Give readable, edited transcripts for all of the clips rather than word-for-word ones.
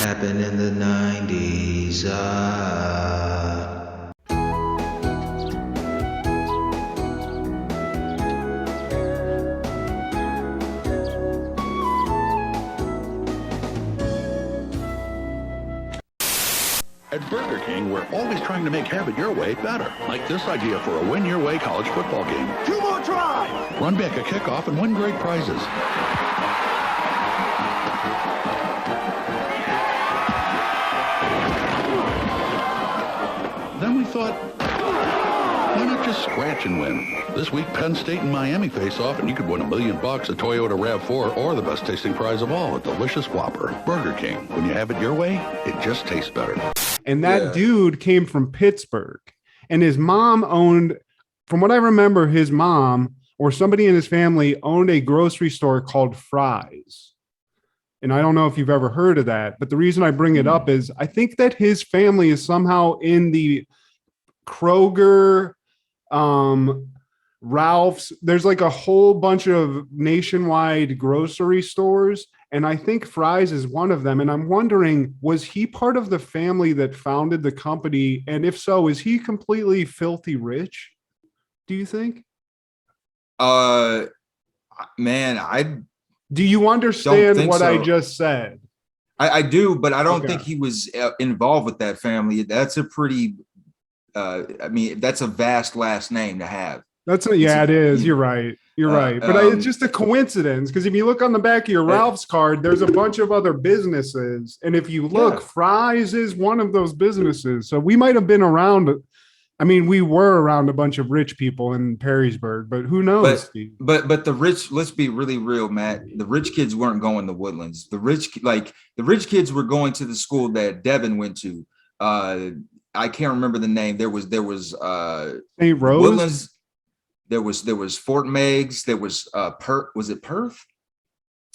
Happened in the 90s. At Burger King, we're always trying to make have it your way better. Like this idea for a win your way college football game. 2 more tries! Run back a kickoff and win great prizes. Then we thought, why not just scratch and win? This week, Penn State and Miami face off, and you could win $1 million, a Toyota RAV4, or the best tasting prize of all, a delicious Whopper. Burger King. When you have it your way, it just tastes better. And that dude came from Pittsburgh, and his mom owned, from what I remember, his mom or somebody in his family owned a grocery store called Fry's. And I don't know if you've ever heard of that, but the reason I bring it up is I think that his family is somehow in the Kroger, Ralph's. There's like a whole bunch of nationwide grocery stores. And I think Fry's is one of them. And I'm wondering, was he part of the family that founded the company? And if so, is he completely filthy rich? Do you think? Man, do you understand what so. I just said? I do, but I don't think he was involved with that family. That's a pretty, that's a vast last name to have. It is. You're right. You're right. But it's just a coincidence, because if you look on the back of your Ralph's card, there's a bunch of other businesses. And if you look, Fry's is one of those businesses. So we might have been around. I mean, we were around a bunch of rich people in Perrysburg, but who knows, Steve? But the rich, let's be really real, Matt. The rich kids weren't going to Woodlands. The rich kids were going to the school that Devin went to. I can't remember the name. There was St. Rose? Woodlands. There was Fort Meigs. There was Perth. Was it Perth?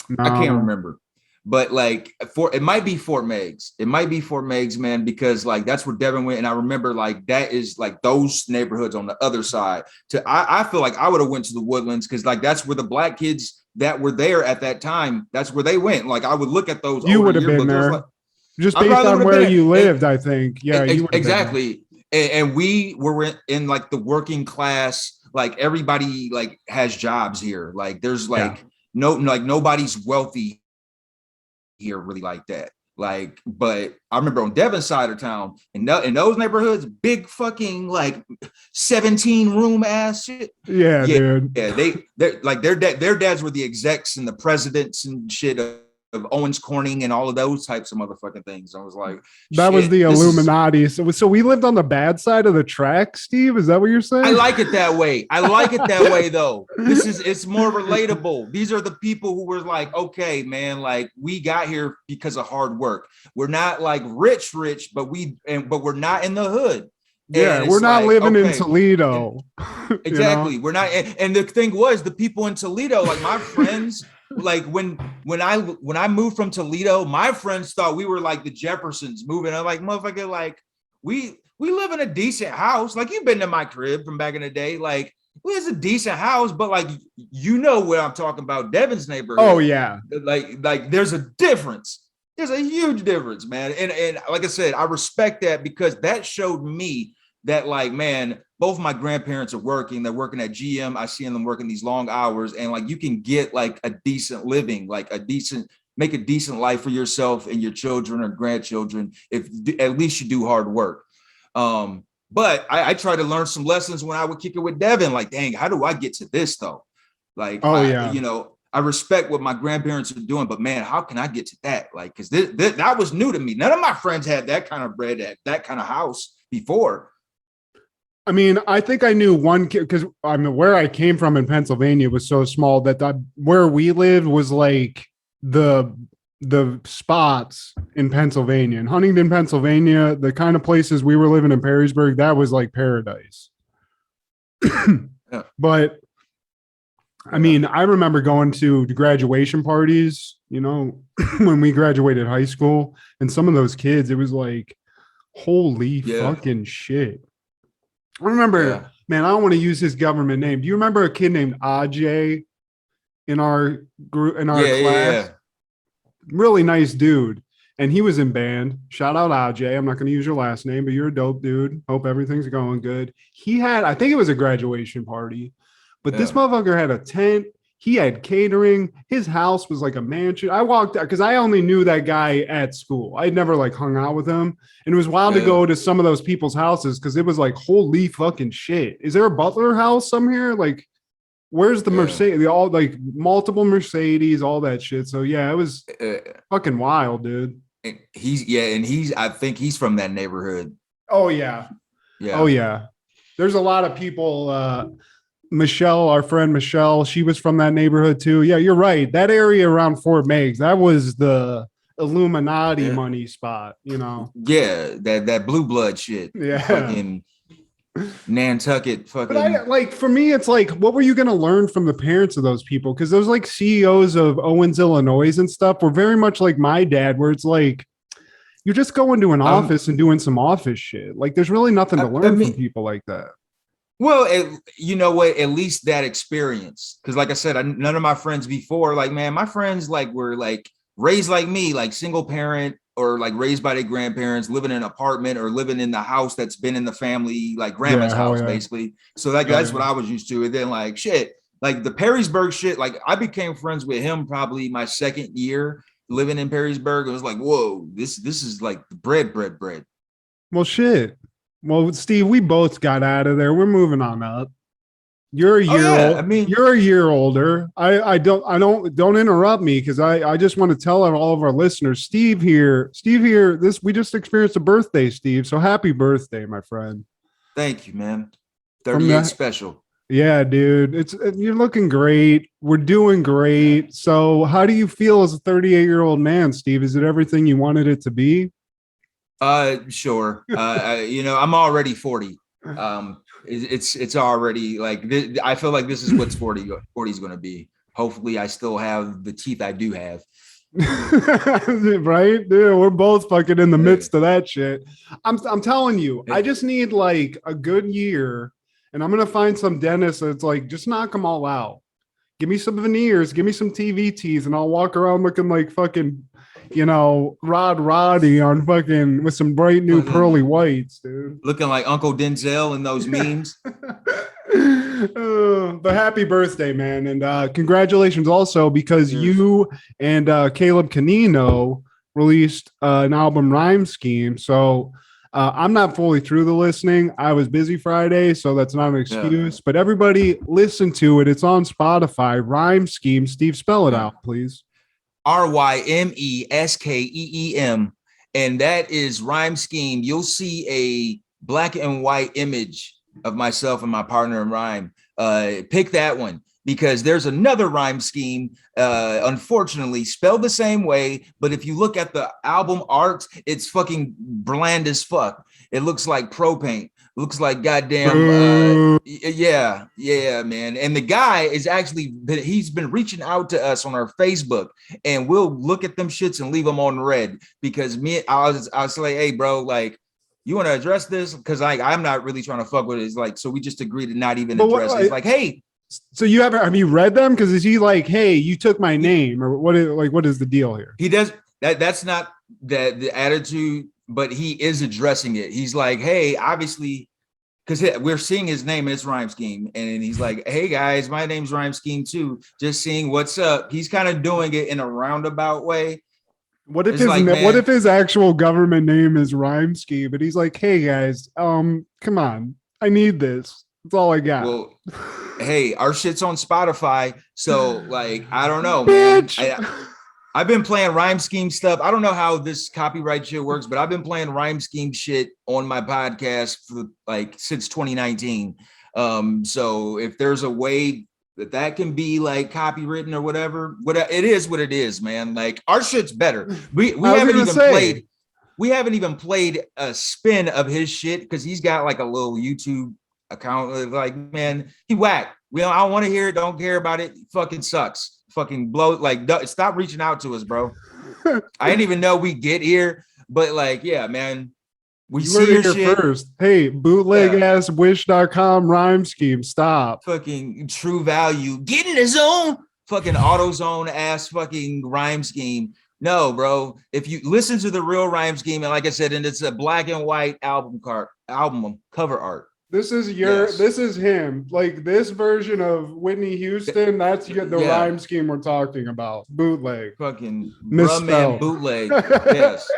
No. I can't remember. But it might be Fort Meigs. It might be Fort Meigs, man, because that's where Devin went. And I remember that is those neighborhoods on the other side. I feel like I would have went to the Woodlands, because that's where the black kids that were there at that time, that's where they went. I would look at those. You would have been there. Just based on where you lived, I think. Yeah, you exactly. And we were in the working class. Everybody has jobs here. There's nobody's wealthy here really like that. But I remember on Devon's side of town, in those neighborhoods, big fucking 17 room ass shit. Yeah, dude. Yeah, their dads were the execs and the presidents and shit of Owens Corning and all of those types of motherfucking things. I was like, that was the Illuminati. So we lived on the bad side of the track, Steve. Is that what you're saying? I like it that way. I like it that way though. It's more relatable. These are the people who were okay, man, we got here because of hard work. We're not rich, but we're not in the hood. Yeah, we're not living in Toledo. Exactly. We're not. And the thing was, the people in Toledo, my friends, when I moved from Toledo, my friends thought we were the Jeffersons moving. I'm motherfucker, we live in a decent house. You've been to my crib from back in the day. It's a decent house, but what I'm talking about, Devon's neighborhood. Oh yeah. There's a difference. There's a huge difference, man. And like I said, I respect that, because that showed me that man, both my grandparents are working. They're working at GM. I see them working these long hours, and you can get a decent living, make a decent life for yourself and your children or grandchildren if at least you do hard work. But I try to learn some lessons when I would kick it with Devin. Dang, how do I get to this though? I respect what my grandparents are doing, but man, how can I get to that? Because that was new to me. None of my friends had that kind of bread, that kind of house before. I mean, I think I knew one kid, because where I came from in Pennsylvania was so small that where we lived was the spots in Pennsylvania. In Huntington, Pennsylvania, the kind of places we were living in Perrysburg, that was paradise. But I mean, I remember going to the graduation parties, when we graduated high school, and some of those kids, it was holy fucking shit. I remember, man, I don't want to use his government name. Do you remember a kid named Ajay in our group, in our class? Yeah. Really nice dude. and he was in band. Shout out Ajay. I'm not going to use your last name, but you're a dope dude. Hope everything's going good. He had, I think it was a graduation party, but this motherfucker had a tent. He had catering. His house was like a mansion. I walked out because I only knew that guy at school. I'd never like hung out with him. And it was wild to go to some of those people's houses because it was like, holy fucking shit. Is there a Butler house somewhere? Like, where's the Mercedes? All like multiple Mercedes, all that shit. So yeah, it was fucking wild, dude. And I think he's from that neighborhood. Oh yeah. Yeah. Oh yeah. There's a lot of people. Michelle, our friend Michelle, she was from that neighborhood too. Yeah, you're right. That area around Fort Meigs, that was the Illuminati money spot, you know. Yeah, that blue blood shit. Yeah. Fucking Nantucket fucking. But like for me, it's like, what were you gonna learn from the parents of those people? Because those like CEOs of Owens, Illinois and stuff were very much like my dad, where it's like you're just going to an office and doing some office shit. Like there's really nothing to learn from people like that. Well, you know what? At least that experience, because like I said, none of my friends before, like, man, my friends like were like raised like me, like single parent or like raised by their grandparents, living in an apartment or living in the house that's been in the family, like grandma's house, basically. So like that's what I was used to. And then like shit, like the Perrysburg shit, like I became friends with him probably my second year living in Perrysburg. It was like, whoa, this is like bread. Well, shit. Well, Steve, we both got out of there. We're moving on up. You're a year old. I mean, you're a year older. I don't interrupt me because I just want to tell all of our listeners, Steve here, we just experienced a birthday, Steve. So happy birthday, my friend. Thank you, man. 38 special. Yeah, dude. You're looking great. We're doing great. So how do you feel as a 38-year-old man, Steve? Is it everything you wanted it to be? Sure. I'm already 40. It's already like I feel like this is what's 40 is going to be. Hopefully I still have the teeth I do have. Right, dude, we're both fucking in the midst of that shit. I'm telling you, I just need like a good year and I'm going to find some dentist that's like, just knock them all out. Give me some veneers, give me some TVTs and I'll walk around looking like fucking, Roddy on fucking with some bright new pearly whites, dude. Looking like Uncle Denzel in those memes. But happy birthday, man. And congratulations also because you and Kaleb Canino released an album, Ryme Skeem. So I'm not fully through the listening. I was busy Friday, so that's not an excuse. But everybody listen to it. It's on Spotify. Ryme Skeem. Steve, spell it out, please. RYMESKEEM, and that is Ryme Skeem. You'll see a black and white image of myself and my partner in rhyme. Pick that one because there's another Ryme Skeem, unfortunately spelled the same way, but if you look at the album art, it's fucking bland as fuck. It looks like pro paint. Looks like goddamn yeah, man. And the guy is he's been reaching out to us on our Facebook, and we'll look at them shits and leave them on red because I was like, hey, bro, like, you want to address this? Because I'm not really trying to fuck with it. It's like, so we just agreed to not even address it. It's like, hey. So have you read them? Because is he like, hey, you took my name, or what is the deal here? He does that's not the attitude. But he is addressing it. He's like, hey, obviously, because we're seeing his name, it's Ryme Skeem. And he's like, hey, guys, my name's Ryme Skeem, too. Just seeing what's up. He's kind of doing it in a roundabout way. What if his actual government name is Ryme Skeem? But he's like, hey, guys, come on. I need this. That's all I got. Well, hey, our shit's on Spotify. So, like, I don't know, man. I've been playing Ryme Skeem stuff. I don't know how this copyright shit works, but I've been playing Ryme Skeem shit on my podcast for like since 2019. So if there's a way that can be like copywritten or whatever, it is what it is, man. Like our shit's better. We haven't even played a spin of his shit because he's got like a little YouTube account. Like, man, he whack. I don't want to hear it. Don't care about it. Fucking sucks. Fucking blow, like, stop reaching out to us, bro. I didn't even know we get here, but like, yeah, man, we see your shit first. Hey, bootleg ass wish.com Ryme Skeem, stop. Fucking True Value, get in the zone. Fucking AutoZone ass fucking Ryme Skeem. No, bro. If you listen to the real Ryme Skeem, and like I said, and it's a black and white album cover art. This is this is him. Like this version of Whitney Houston, that's the Ryme Skeem we're talking about. Bootleg. Fucking misspelled. Bootleg. Yes.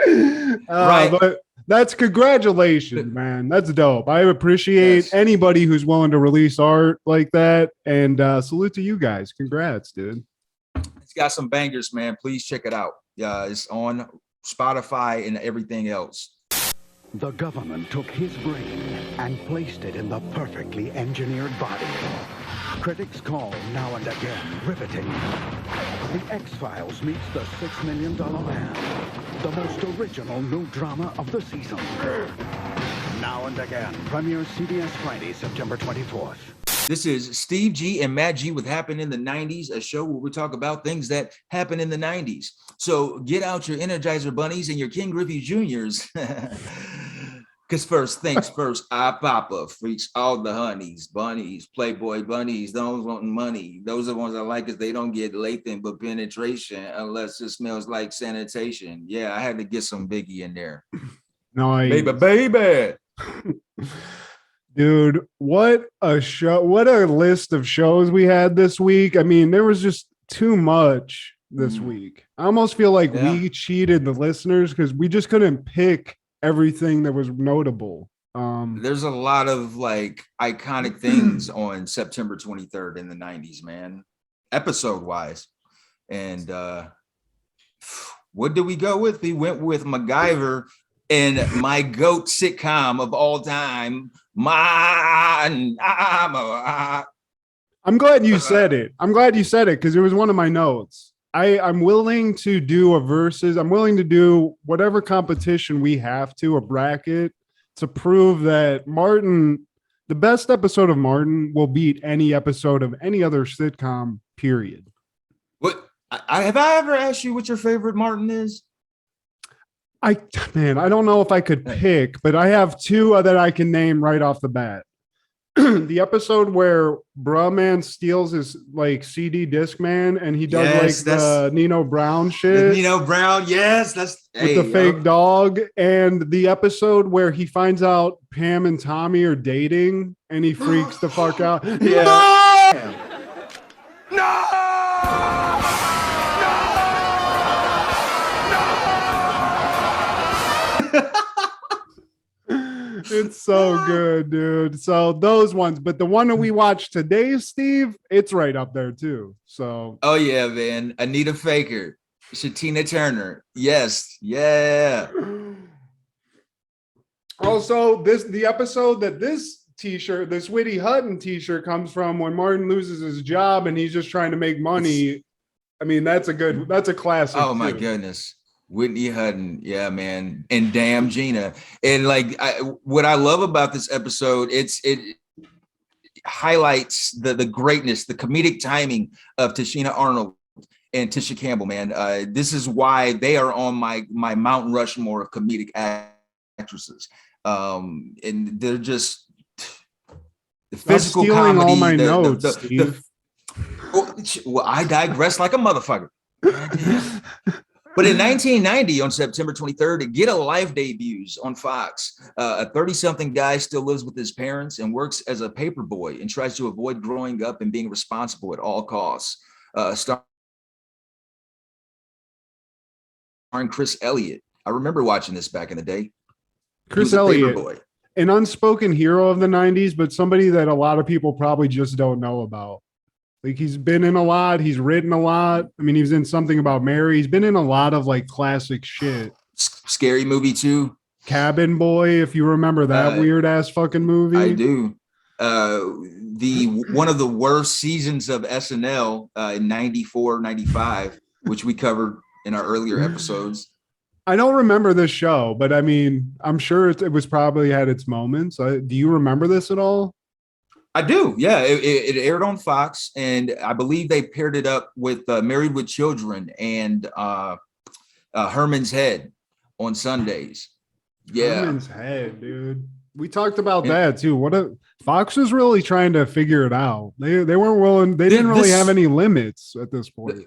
Right. But that's congratulations, man. That's dope. I appreciate anybody who's willing to release art like that. And salute to you guys. Congrats, dude. It's got some bangers, man. Please check it out. It's on Spotify and everything else. The government took his brain and placed it in the perfectly engineered body. Critics call Now and Again riveting. The X-Files meets the $6 Million Man. The most original new drama of the season. Now and Again premieres CBS Friday, September 24th. This is Steve G and Matt G with Happened in the 90s, a show where we talk about things that happened in the 90s. So get out your Energizer Bunnies and your King Griffey Juniors. Because first things first, I Papa freaks all the honeys, bunnies, Playboy bunnies, those wanting money. Those are the ones I like because they don't get Lathan but penetration unless it smells like sanitation. Yeah, I had to get some Biggie in there. Nice. Baby. Dude, what a show. What a list of shows we had this week. I mean, there was just too much this week. I almost feel like we cheated the listeners because we just couldn't pick everything that was notable. There's a lot of like iconic things on September 23rd in the 90s, man, episode wise. And what did we go with? We went with Macgyver and my GOAT sitcom of all time. I'm glad you said it. I'm glad you said it because it was one of my notes. I'm willing to do a versus. I'm willing to do whatever competition we have to, a bracket, to prove that Martin, the best episode of Martin, will beat any episode of any other sitcom, period. What have I ever asked you what your favorite Martin is? I don't know if I could pick, but I have two that I can name right off the bat. The episode where Bruh-Man steals his like CD Discman and he does the Nino Brown shit. The Nino Brown, yes, that's with the fake dog. And the episode where he finds out Pam and Tommy are dating and he freaks the fuck out. Yeah. It's so good, dude. So those ones, but the one that we watched today, Steve, it's right up there too. So oh yeah, man. Anita Faker, Shatina Turner. Yes, yeah. Also, the episode that this t-shirt, this Whitney Hutton t-shirt comes from when Martin loses his job and he's just trying to make money. I mean, that's a classic. Oh my goodness. Whitney Hutton, yeah, man, and damn Gina. And like what I love about this episode, it highlights the greatness, the comedic timing of Tashina Arnold and Tisha Campbell, man. This is why they are on my Mount Rushmore of comedic actresses. And they're just the physical comedy. All my notes, well, I digress like a motherfucker. But in 1990, on September 23rd, Get a Life debuts on Fox. A 30-something guy still lives with his parents and works as a paper boy and tries to avoid growing up and being responsible at all costs. Starring Chris Elliott. I remember watching this back in the day. Chris Elliott, an unspoken hero of the 90s, but somebody that a lot of people probably just don't know about. Like he's been in a lot. He's written a lot. I mean, he was in Something About Mary. He's been in a lot of like classic shit. Scary Movie too. Cabin Boy, if you remember that weird ass fucking movie. I do. One of the worst seasons of SNL in 94, 95, which we covered in our earlier episodes. I don't remember this show, but I mean, I'm sure it was probably had its moments. Do you remember this at all? I do. Yeah. It aired on Fox, and I believe they paired it up with Married with Children and Herman's Head on Sundays. Yeah. Herman's Head, dude. We talked about that too. Fox was really trying to figure it out. They weren't willing. They didn't really have any limits at this point.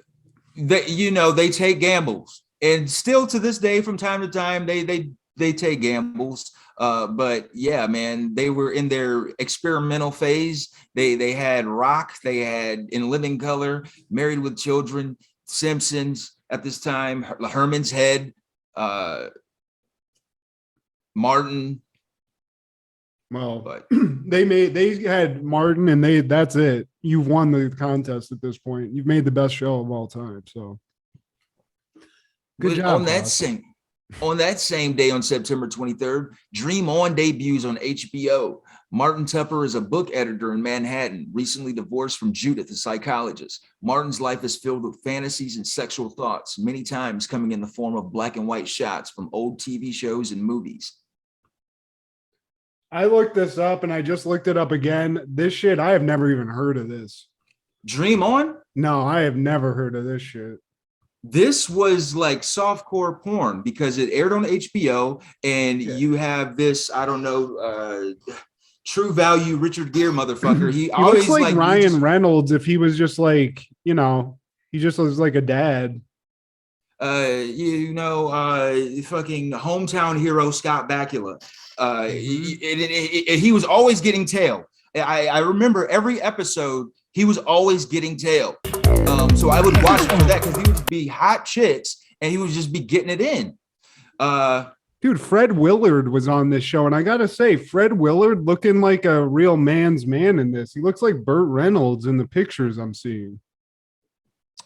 They take gambles. and still to this day, from time to time, they take gambles. But yeah, man, they were in their experimental phase. They had Rock, they had In Living Color, Married with Children, Simpsons at this time, Herman's Head, Martin. Well, But they had Martin, and that's it. You've won the contest at this point. You've made the best show of all time. So good job. On that same day, on September 23rd, Dream On debuts on HBO. Martin Tupper is a book editor in Manhattan, recently divorced from Judith, a psychologist. Martin's life is filled with fantasies and sexual thoughts, many times coming in the form of black and white shots from old TV shows and movies. I looked this up, and I just looked it up again. This shit, I have never even heard of this. Dream On? No, I have never heard of this shit. This was like softcore porn because it aired on HBO, and you have this, I don't know, True Value Richard Gere motherfucker. He always looks like Ryan Reynolds if he was just like, he just was like a dad. Fucking hometown hero Scott Bakula. He was always getting tail. I remember every episode he was always getting tail. So I would watch for that because he would be hot chicks and he would just be getting it in. Dude, Fred Willard was on this show, and I gotta say, Fred Willard looking like a real man's man in this. He looks like Burt Reynolds in the pictures I'm seeing.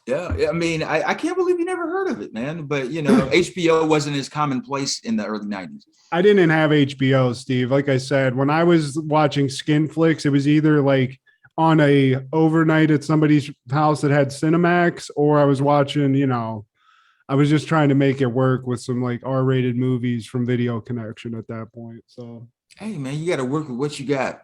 Yeah, I mean, I can't believe you never heard of it, man. But HBO wasn't as commonplace in the early 90s. I didn't have HBO, Steve. Like I said, when I was watching Skin Flicks, it was either like on a overnight at somebody's house that had Cinemax, or I was watching, I was just trying to make it work with some like R-rated movies from Video Connection at that point. So, hey man, you got to work with what you got.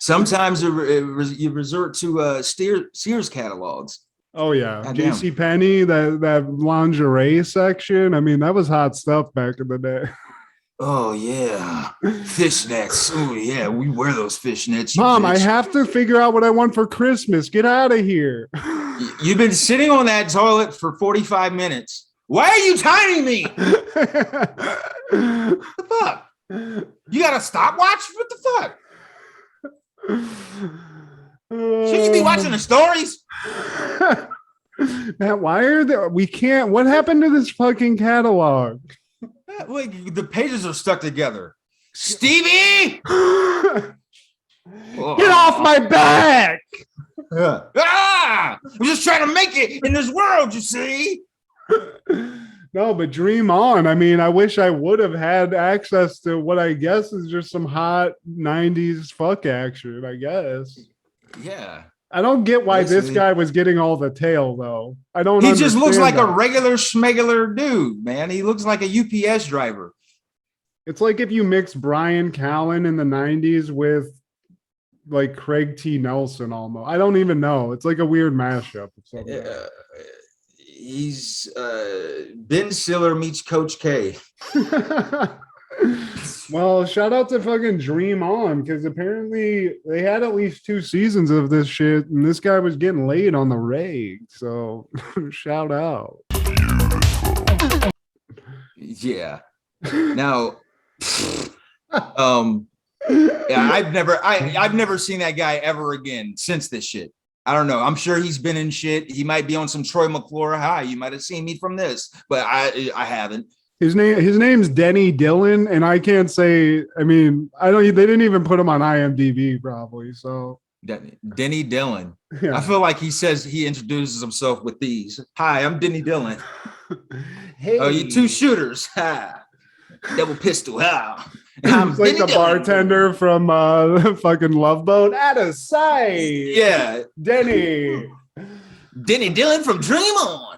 Sometimes you resort to Sears catalogs. Oh yeah, JCPenney, that lingerie section. I mean, that was hot stuff back in the day. Oh yeah, fishnets. Oh yeah, we wear those fishnets. Mom, I have to figure out what I want for Christmas. Get out of here. You've been sitting on that toilet for 45 minutes. Why are you timing me? What the fuck? You got a stopwatch? What the fuck? Shouldn't you be watching the stories? Matt, why are we can't? What happened to this fucking catalog? The pages are stuck together. Stevie! Get off my back! I'm just trying to make it in this world, you see. No, but Dream On. I mean, I wish I would have had access to what I guess is just some hot 90s fuck action, I guess. Yeah. I don't get why this guy was getting all the tail, though. I don't. He just looks like a regular schmegular dude, man. He looks like a UPS driver. It's like if you mix Brian Callen in the 90s with like Craig T. Nelson almost. I don't even know. It's like a weird mashup. He's Ben Stiller meets Coach K. Well, shout out to fucking Dream On, because apparently they had at least 2 seasons of this shit, and this guy was getting laid on the rag. So shout out. Yeah. Now, I've never seen that guy ever again since this shit. I don't know. I'm sure he's been in shit. He might be on some Troy McClure. Hi, you might have seen me from this, but I haven't. His name's Denny Dillon, and I can't say. I mean, They didn't even put him on IMDb, probably. So Denny Dillon. Yeah. I feel like he introduces himself with these. Hi, I'm Denny Dillon. Hey, oh, you 2 shooters. Ha, double pistol. Ha. He's like the bartender from fucking Love Boat. Out of sight. Yeah, Denny Dillon from Dream On.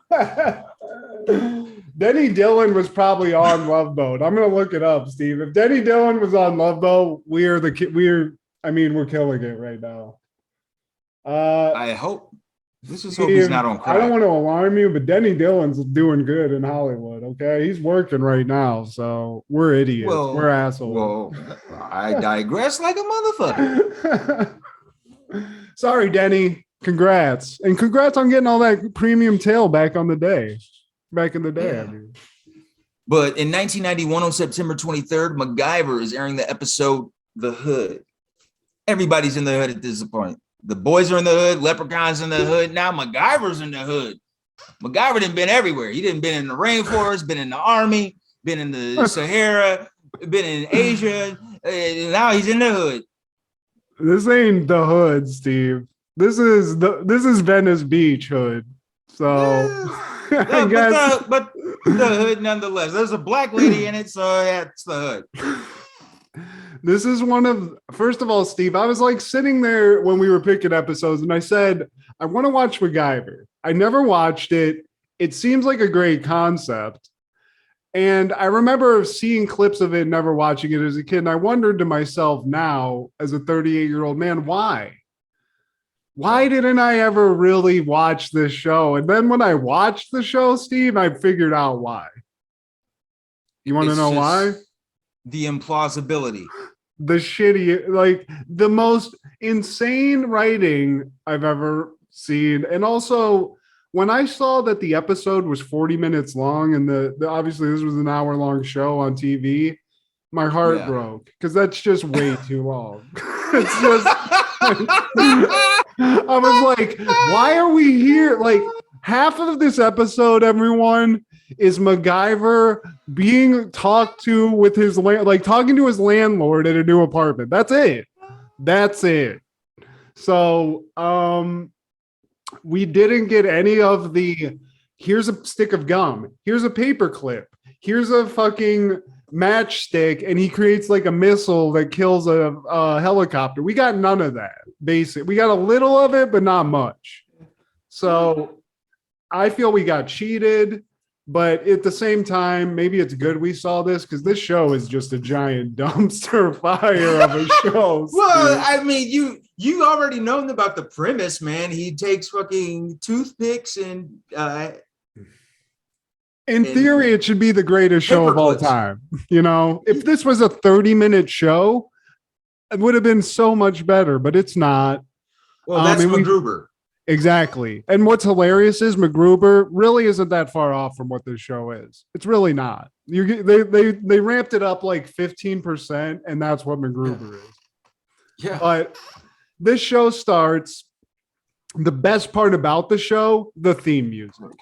Denny Dillon was probably on Love Boat. I'm gonna look it up, Steve. If Denny Dillon was on Love Boat, we're killing it right now. I hope. Let's just hope he's not on crack. I don't want to alarm you, but Denny Dillon's doing good in Hollywood. Okay, he's working right now, so we're idiots. We're assholes. Well, I digress like a motherfucker. Sorry, Denny. Congrats, and congrats on getting all that premium tail back on the day. back in the day. Yeah. I mean. But in 1991, on September 23rd, Macgyver is airing the episode The Hood. Everybody's in the hood at this point. The boys are in the hood, Leprechaun's in the hood. Now Macgyver's in the hood. Macgyver done been everywhere. He done been in the rainforest, been in the army, been in the Sahara, been in Asia. And now he's in the hood. This ain't the hood, Steve. This is Venice Beach hood. So I guess, but the hood nonetheless. There's a black lady in it, so that's the hood. This is first of all, Steve, I was like sitting there when we were picking episodes and I said, I want to watch MacGyver. I never watched it. It seems like a great concept. And I remember seeing clips of it, never watching it as a kid. And I wondered to myself now, as a 38-year-old man, why? Why didn't I ever really watch this show? And then when I watched the show, Steve, I figured out why. You want to know why? The implausibility. The shitty, like the most insane writing I've ever seen. And also, when I saw that the episode was 40 minutes long and the obviously this was an hour-long show on TV, my heart broke because that's just way too long. It's just, I was like, why are we here? Like, half of this episode, everyone, is MacGyver being talked to with his talking to his landlord at a new apartment. That's it. So we didn't get any of the here's a stick of gum, here's a paper clip, here's a fucking matchstick, and he creates like a missile that kills a helicopter. We got none of that. We got a little of it, but not much. So I feel we got cheated. But at the same time, maybe it's good we saw this because this show is just a giant dumpster fire of a show. Well, I mean, you already know about the premise, man. He takes fucking toothpicks and in theory, it should be the greatest show of all time. You know, if this was a 30-minute show, it would have been so much better, but it's not. Well, that's MacGruber. Exactly. And what's hilarious is MacGruber really isn't that far off from what this show is. It's really not. They ramped it up like 15%, and that's what MacGruber is. Yeah. But this show starts. The best part about the show, the theme music.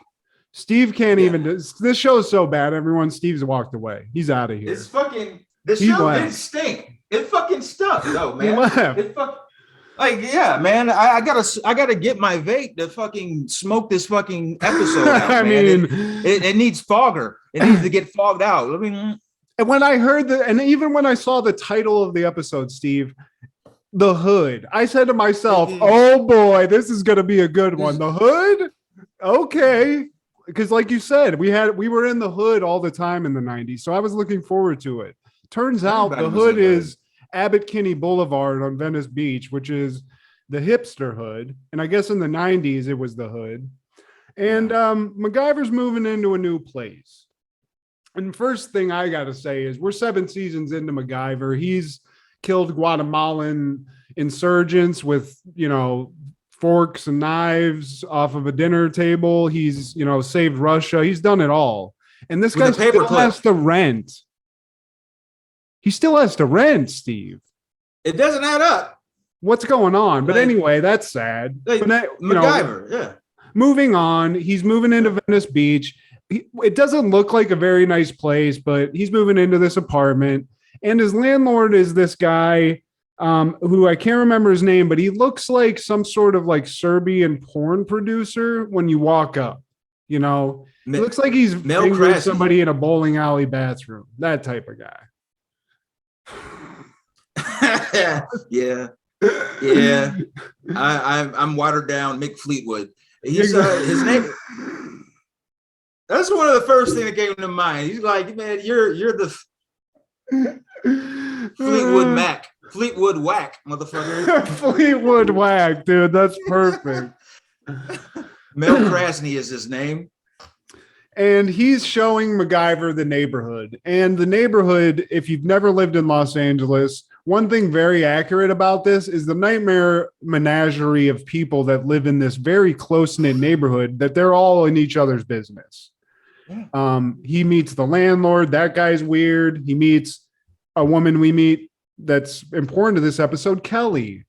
Steve can't even. This show is so bad. Everyone, Steve's walked away. He's out of here. It's fucking. The show didn't stink. It fucking stunk, though, man. It fucking. Like, yeah, man, I gotta get my vape to fucking smoke this fucking episode out, I man. mean, it needs fogger. It needs to get fogged out. I mean, and when I heard and even when I saw the title of the episode, Steve, The Hood, I said to myself, oh boy, this is gonna be a good one. The Hood? Okay. Because like you said, we were in the hood all the time in the 90s. So I was looking forward to it. Turns out the hood is Abbot Kinney Boulevard on Venice Beach, which is the hipster hood. And I guess in the 90s, it was the hood. And MacGyver's moving into a new place. And first thing I got to say is we're 7 seasons into MacGyver. He's killed Guatemalan insurgents with, forks and knives off of a dinner table. He's, saved Russia. He's done it all. And this guy still has to rent. He still has to rent, Steve. It doesn't add up. What's going on? But anyway, that's sad. MacGyver, Moving on. He's moving into Venice Beach. It doesn't look like a very nice place, but he's moving into this apartment. And his landlord is this guy who I can't remember his name, but he looks like some sort of like Serbian porn producer when you walk up. He looks like he's fingering somebody in a bowling alley bathroom. That type of guy. yeah. I'm watered down Mick Fleetwood. He's his name. That's one of the first things that came to mind. He's like, man, you're the Fleetwood Whack, motherfucker. Fleetwood Whack, dude. That's perfect. Mel Krasny is his name. And he's showing MacGyver the neighborhood. And the neighborhood, if you've never lived in Los Angeles, one thing very accurate about this is the nightmare menagerie of people that live in this very close-knit neighborhood, that they're all in each other's business. He meets the landlord. That guy's weird. He meets a woman we meet that's important to this episode, Kelly.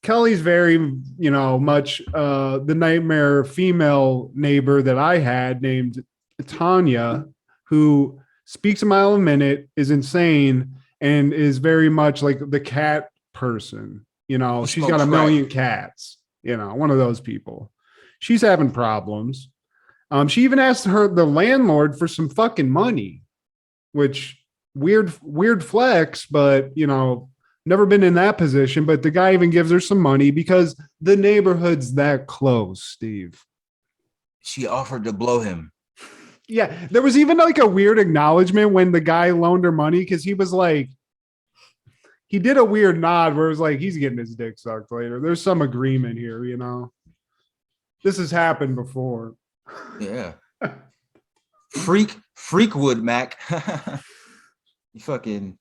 Kelly's very, much the nightmare female neighbor that I had named Tanya, who speaks a mile a minute, is insane, and is very much like the cat person. She's got a million cats, one of those people. She's having problems. She even asked the landlord for some fucking money, which weird flex, but never been in that position. But the guy even gives her some money because the neighborhood's that close, Steve. She offered to blow him. Yeah, there was even like a weird acknowledgement when the guy loaned her money, because he was like, he did a weird nod where it was like, he's getting his dick sucked later. There's some agreement here, This has happened before. Yeah. Freakwood, Mac. You fucking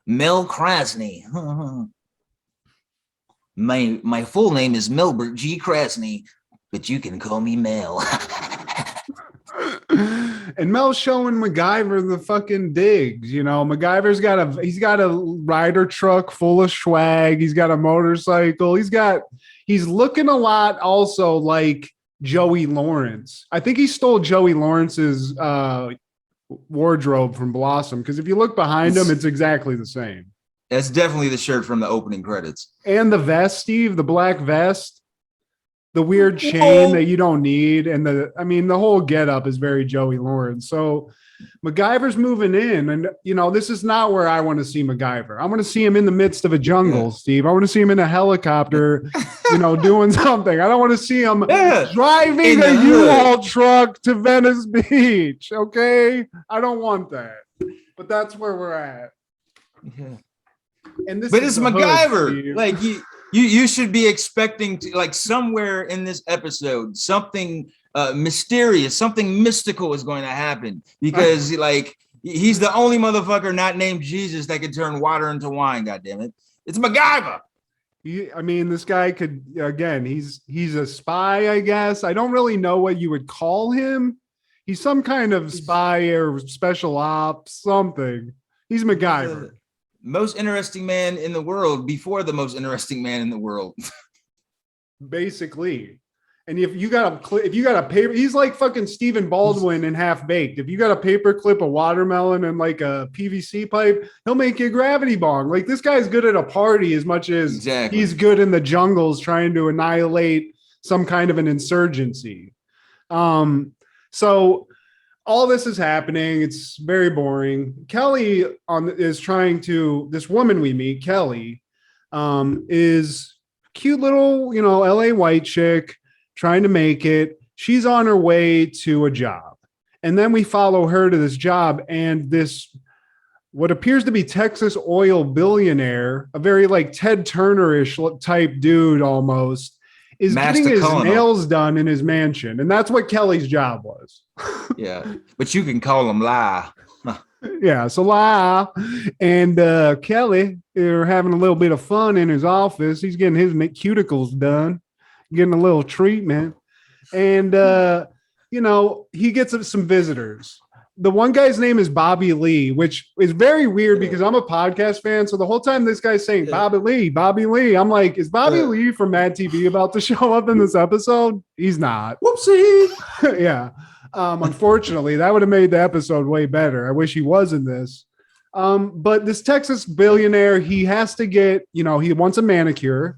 Mel Krasny. My full name is Melbert G. Krasny, but you can call me Mel. And Mel's showing MacGyver the fucking digs. MacGyver's got a rider truck full of swag. He's got a motorcycle. He's looking a lot also like Joey Lawrence. I think he stole Joey Lawrence's wardrobe from Blossom, because if you look behind him, it's exactly the same. That's definitely the shirt from the opening credits. And the vest, Steve, the black vest, the weird chain that you don't need, and the whole getup is very Joey Lawrence. So MacGyver's moving in, and this is not where I want to see MacGyver. I want to see him in the midst of a jungle, Steve. I want to see him in a helicopter, doing something. I don't want to see him driving a U-Haul truck to Venice Beach. Okay, I don't want that. But that's where we're at. Yeah. And but it's MacGyver. Like you should be expecting to, like, somewhere in this episode, something mysterious, something mystical is going to happen, because like he's the only motherfucker not named Jesus that can turn water into wine. God damn it, it's MacGyver. This guy could, again, he's a spy, I guess. I don't really know what you would call him. He's some kind of spy or special ops, something. He's MacGyver. Most interesting man in the world before the most interesting man in the world. Basically. And if you got a paper, he's like fucking Stephen Baldwin in Half Baked. If you got a paper clip, a watermelon, and like a PVC pipe, he'll make you a gravity bong. Like, this guy's good at a party as much as he's good in the jungles trying to annihilate some kind of an insurgency. So all this is happening. It's very boring. Kelly this woman we meet, Kelly, is cute little, LA white chick trying to make it. She's on her way to a job. And then we follow her to this job, and this, what appears to be Texas oil billionaire, a very like Ted Turner-ish type dude almost, is getting his nails done in his mansion. And that's what Kelly's job was. Yeah, but you can call him La. Yeah, so La and Kelly are having a little bit of fun in his office. He's getting his cuticles done, getting a little treatment. And, he gets some visitors. The one guy's name is Bobby Lee, which is very weird because I'm a podcast fan. So the whole time this guy's saying Bobby Lee, I'm like, is Bobby Lee from Mad TV about to show up in this episode? He's not. Whoopsie. Yeah. Unfortunately, that would have made the episode way better. I wish he was in this. But this Texas billionaire, he has to get, he wants a manicure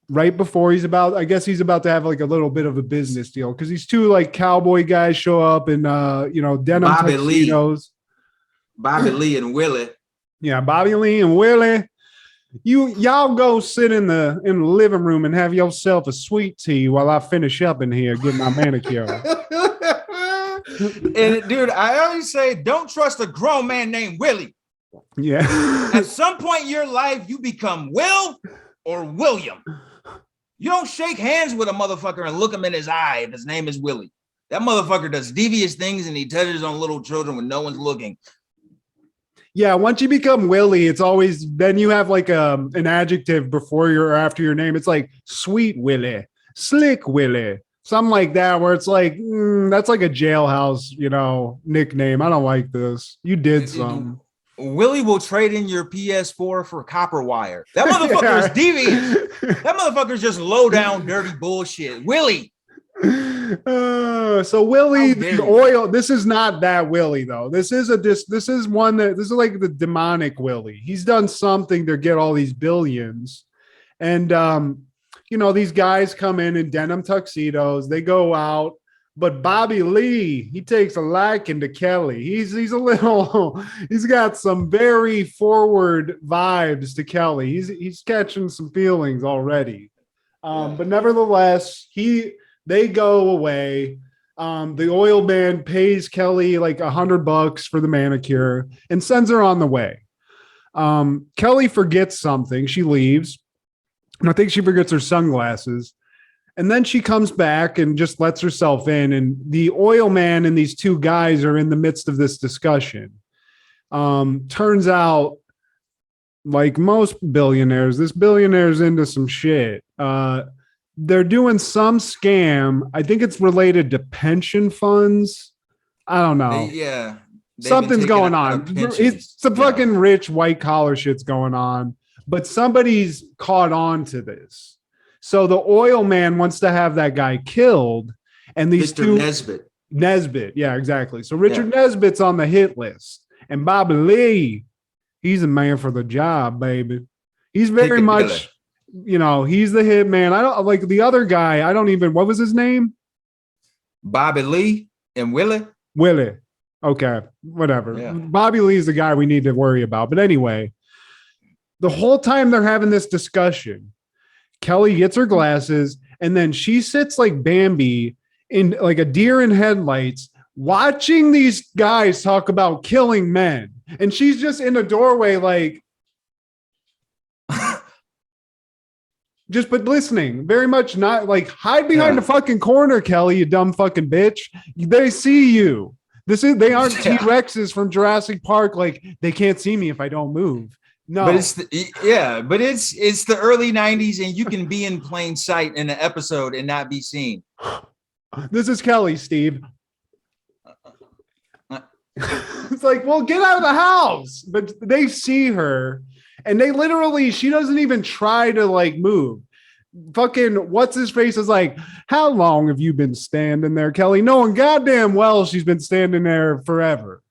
right before he's about to have like a little bit of a business deal, because these two like cowboy guys show up in denim Bobby tuxedos. Bobby Lee and Willie. Yeah, Bobby Lee and Willie. Y'all go sit in the living room and have yourself a sweet tea while I finish up in here getting my manicure. And dude, I always say, don't trust a grown man named Willie. Yeah. At some point in your life, you become Will or William. You don't shake hands with a motherfucker and look him in his eye if his name is Willie. That motherfucker does devious things and he touches on little children when no one's looking. Yeah, once you become Willie, it's always, then you have like an adjective before or after your name. It's like sweet Willie, slick Willie, something like that, where it's like, that's like a jailhouse, nickname. I don't like this. You did some. Willie will trade in your PS4 for copper wire. That motherfucker is devious. That motherfucker's just low down, dirty bullshit. Willie. So Willie, the oil. This is not that Willie though. This is like the demonic Willie. He's done something to get all these billions, and these guys come in denim tuxedos. They go out, but Bobby Lee, he takes a liking to Kelly. He's got some very forward vibes to Kelly. He's catching some feelings already, but nevertheless, they go away. The oil man pays Kelly like $100 for the manicure and sends her on the way. Kelly forgets something. She leaves. And I think she forgets her sunglasses. And then she comes back and just lets herself in. And the oil man and these two guys are in the midst of this discussion. Turns out, like most billionaires, this billionaire's into some shit. They're doing some scam. I think it's related to pension funds. I don't know. Something's going on. It's some fucking rich white collar shit's going on, but somebody's caught on to this. So the oil man wants to have that guy killed, and these Nesbitt. Yeah, exactly. So Richard Nesbitt's on the hit list, and Bobby Lee, he's a man for the job, baby. He's very much. He's the hit man. I don't like the other guy. I don't even, what was his name? Bobby Lee and Willie. Okay. Whatever. Yeah. Bobby Lee is the guy we need to worry about. But anyway, the whole time they're having this discussion, Kelly gets her glasses and then she sits like Bambi in like a deer in headlights, watching these guys talk about killing men. And she's just in a doorway, like, but listening, very much not like hide behind the fucking corner, Kelly, you dumb fucking bitch. They see you. They aren't T-Rexes from Jurassic Park. Like they can't see me if I don't move. No, but it's the early 90s, and you can be in plain sight in an episode and not be seen. This is Kelly, Steve. It's like, well, get out of the house. But they see her. And she doesn't even try to like move. Fucking what's his face is like, how long have you been standing there, Kelly? Knowing goddamn well she's been standing there forever.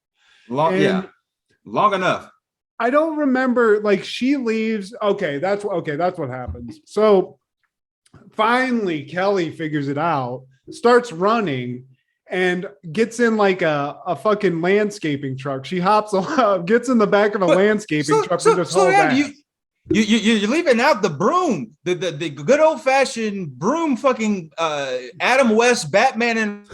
Long enough. I don't remember, like she leaves. Okay, that's what happens. So finally Kelly figures it out, starts running, and gets in like a fucking landscaping truck. She hops on, gets in the back of a landscaping truck and just holds that. You're leaving out the broom, the good old fashioned broom, fucking Adam West, Batman and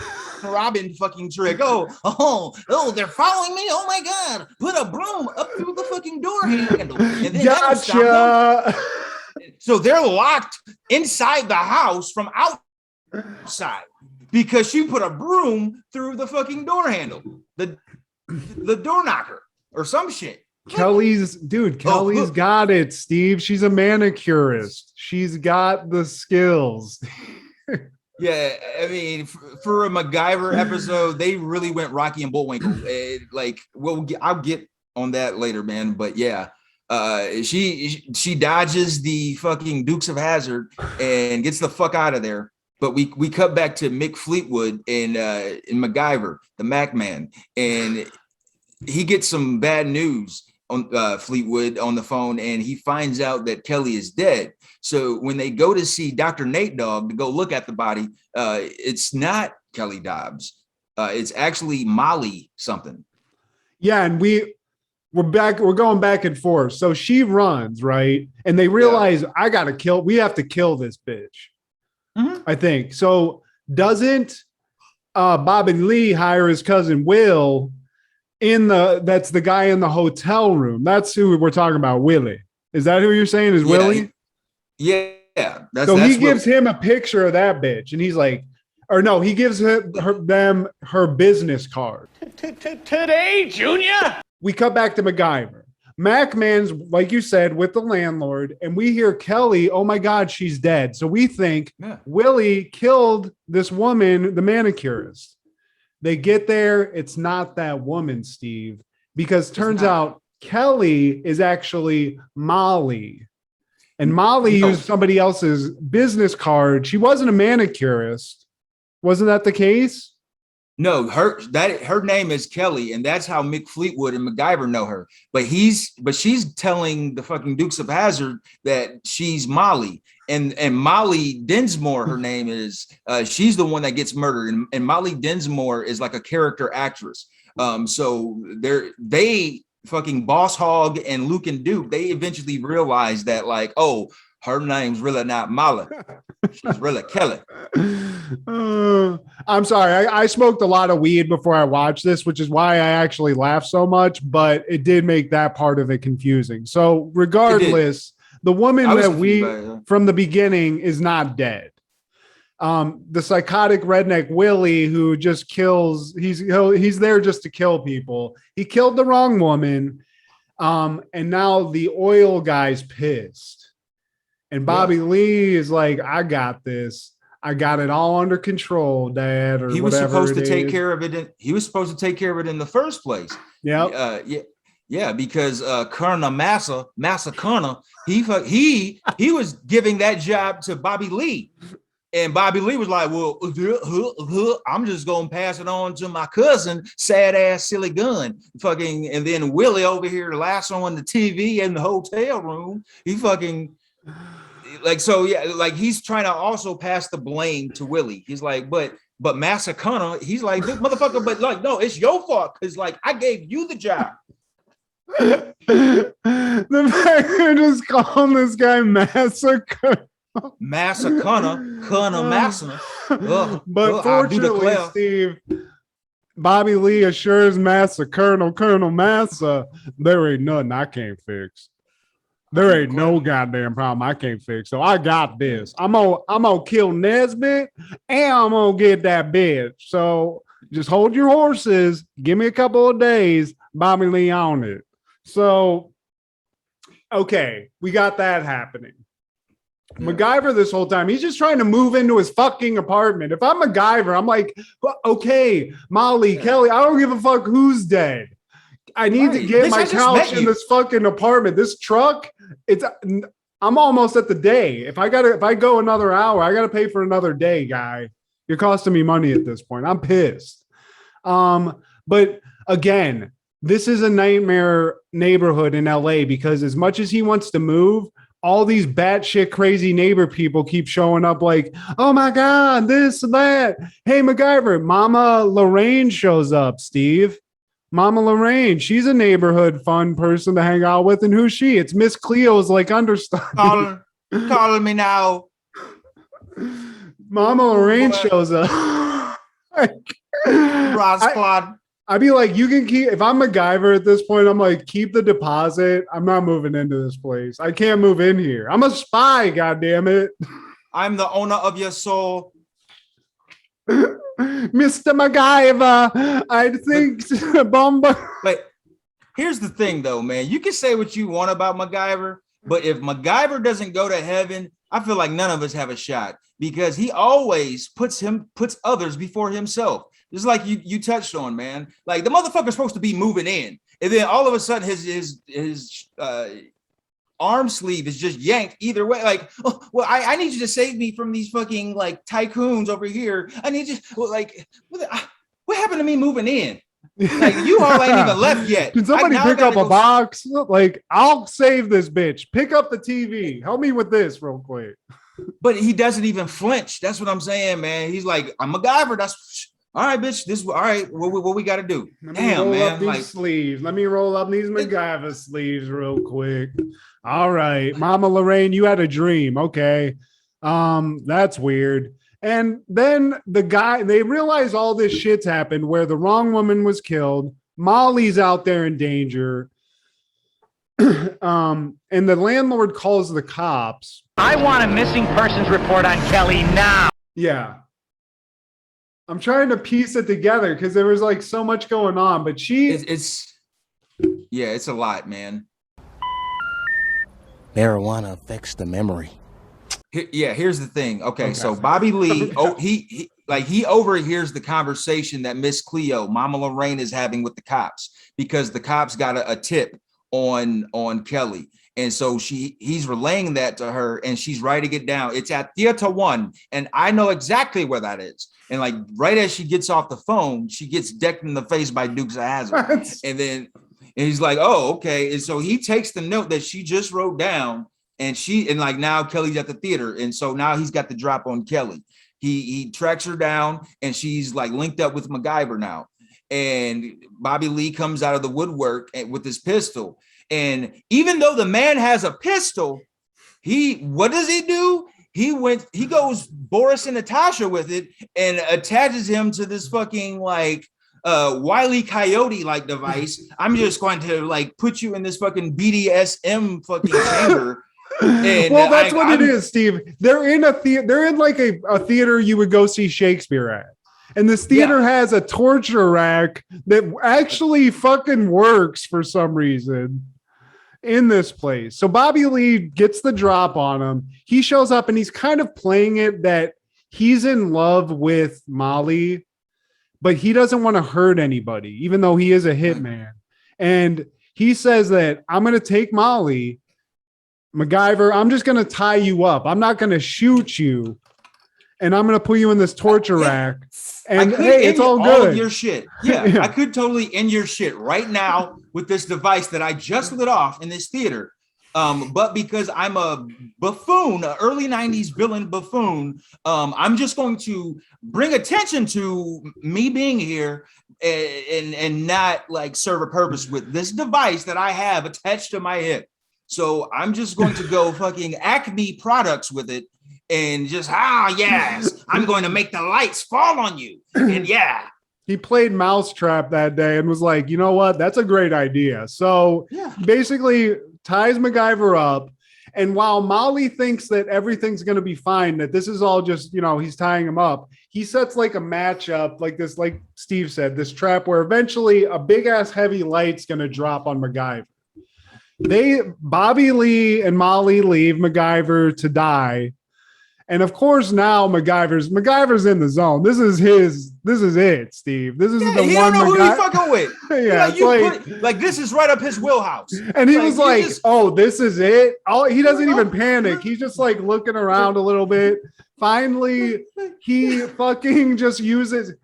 Robin fucking trick. Oh, they're following me. Oh my God! Put a broom up through the fucking door handle. And then gotcha. So they're locked inside the house from outside. Because she put a broom through the fucking door handle, the door knocker or some shit. Kelly's got it, Steve. She's a manicurist. She's got the skills. Yeah, I mean, for a Macgyver episode, they really went Rocky and Bullwinkle. I'll get on that later, man. But yeah, she dodges the fucking Dukes of Hazzard and gets the fuck out of there. But we cut back to Mick Fleetwood in Macgyver, the Mac Man, and he gets some bad news on Fleetwood on the phone, and he finds out that Kelly is dead. So when they go to see Dr. Nate Dogg to go look at the body, it's not Kelly Dobbs. It's actually Molly something. Yeah, and we're going back and forth. So she runs, right? And they realize we have to kill this bitch. Mm-hmm. I think so. Doesn't Bobby Lee hire his cousin Will that's the guy in the hotel room? That's who we're talking about. Willie. Is that who you're saying is Willie? Yeah. He gives him a picture of that bitch, and he's like, or no, he gives them her business card. Today, Junior. We cut back to Macgyver. Man's, like you said, with the landlord, and we hear Kelly, oh my God, she's dead. So we think Willie killed this woman, the manicurist. They get there. It's not that woman, Steve, because turns out Kelly is actually Molly. And Molly used somebody else's business card. She wasn't a manicurist. Wasn't that the case? No, her name is Kelly, and that's how Mick Fleetwood and Macgyver know her. But she's telling the fucking Dukes of Hazzard that she's Molly. And Molly Dinsmore, her name is, she's the one that gets murdered. And Molly Dinsmore is like a character actress. So they fucking Boss Hogg and Luke and Duke, they eventually realized that, like, oh, her name's really not Molly. She's really Kelly. I'm sorry. I smoked a lot of weed before I watched this, which is why I actually laughed so much, but it did make that part of it confusing. So regardless, the woman that from the beginning is not dead. The psychotic redneck Willie, who just kills, he's there just to kill people. He killed the wrong woman. And now the oil guy's pissed. And Bobby Lee is like, I got this. I got it all under control, Dad. Or he was supposed to take care of it. He was supposed to take care of it in the first place. Yeah. Yeah, because Colonel Massa Colonel, he was giving that job to Bobby Lee. And Bobby Lee was like, well, I'm just gonna pass it on to my cousin, sad ass silly gun. Fucking, and then Willie over here lassoing the TV in the hotel room. He fucking like, so yeah, like he's trying to also pass the blame to Willie. He's like, but Massa Colonel, he's like, this motherfucker, but like, no, it's your fault, because like I gave you the job. The fact they're just calling this guy Massacre. Colonel Massa. But fortunately, Steve, Bobby Lee assures Massa, Colonel Massa, there ain't nothing I can't fix. There ain't no goddamn problem I can't fix. So I got this. I'm gonna kill Nesbitt, and I'm gonna get that bitch. So just hold your horses. Give me a couple of days. Bobby Lee on it. So, okay, we got that happening. Yeah. Macgyver this whole time, he's just trying to move into his fucking apartment. If I'm Macgyver, I'm like, okay, Molly, Kelly, I don't give a fuck who's dead. I need to get my couch in this fucking apartment. This truck, I'm almost at the day. If I go another hour, I gotta pay for another day, guy. You're costing me money at this point. I'm pissed. But again, this is a nightmare neighborhood in LA, because as much as he wants to move, all these batshit crazy neighbor people keep showing up like, oh my God, this, that. Hey, Macgyver, Mama Lorraine shows up, Steve. Mama Lorraine, she's a neighborhood fun person to hang out with. And who's she? It's Miss Cleo's like understudy. Calling me now. Mama Lorraine shows up. I'd be like, you can keep, if I'm Macgyver at this point, I'm like, keep the deposit. I'm not moving into this place. I can't move in here. I'm a spy, goddammit. I'm the owner of your soul. Mr. Macgyver, I think Bomba. But here's the thing, though, man. You can say what you want about Macgyver, but if Macgyver doesn't go to heaven, I feel like none of us have a shot, because he always puts others before himself. Just like you touched on, man. Like the motherfucker's supposed to be moving in, and then all of a sudden his arm sleeve is just yanked either way. Like, oh, well, I need you to save me from these fucking like tycoons over here. I need you. Well, like, what happened to me moving in? Like you all ain't even left yet. Can somebody pick up a box? Like, I'll save this bitch. Pick up the TV. Help me with this real quick. But he doesn't even flinch. That's what I'm saying, man. He's like, I'm Macgyver. That's all right, bitch. This all right. What we got to do? Damn, man. Like sleeves. Let me roll up these Macgyver sleeves real quick. All right, Mama Lorraine, you had a dream. Okay, that's weird. And then they realize all this shit's happened, where the wrong woman was killed. Molly's out there in danger. And the landlord calls the cops. I want a missing persons report on Kelly now. Yeah. I'm trying to piece it together because there was like so much going on, but it's a lot, man. Marijuana affects the memory. Here's the thing. Okay, so Bobby Lee, he overhears the conversation that Miss Cleo, Mama Lorraine, is having with the cops, because the cops got a tip on Kelly. And so he's relaying that to her, and she's writing it down. It's at Theater 1, and I know exactly where that is. And like right as she gets off the phone, she gets decked in the face by Dukes of Hazzard. And he's like, oh, okay. And so he takes the note that she just wrote down, and like now Kelly's at the theater. And so now he's got the drop on Kelly. He tracks her down, and she's like linked up with Macgyver now. And Bobby Lee comes out of the woodwork with his pistol. And even though the man has a pistol, what does he do? He goes Boris and Natasha with it and attaches him to this fucking like Wile E. Coyote like device. I'm just going to like put you in this fucking BDSM fucking chamber. And well, that's what it is, Steve. They're in a theater. They're in like a theater you would go see Shakespeare at. And this theater has a torture rack that actually fucking works for some reason in this place. So Bobby Lee gets the drop on him. He shows up and he's kind of playing it that he's in love with Molly, but he doesn't want to hurt anybody, even though he is a hitman. And he says that I'm going to take Molly, Macgyver, I'm just going to tie you up. I'm not going to shoot you. And I'm going to put you in this torture rack. And hey, it's all good. All of your shit. Yeah, I could totally end your shit right now with this device that I just lit off in this theater. But because I'm a buffoon, an early 90s villain buffoon, I'm just going to bring attention to me being here and not like serve a purpose with this device that I have attached to my hip. So I'm just going to go fucking Acme products with it. And just, yes, I'm going to make the lights fall on you. And he played Mousetrap that day and was like, you know what? That's a great idea. So basically ties Macgyver up. And while Molly thinks that everything's going to be fine, that this is all just, he's tying him up, he sets like a match up like this, like Steve said, this trap where eventually a big ass heavy light's going to drop on Macgyver. Bobby Lee and Molly leave Macgyver to die. And of course, now Macgyver's in the zone. This is it, Steve. This is the he one. Don't know who he's fucking with. Like this is right up his wheelhouse. And he was like, "Oh, this is it." He doesn't even panic. He's just like looking around a little bit. Finally, he fucking just uses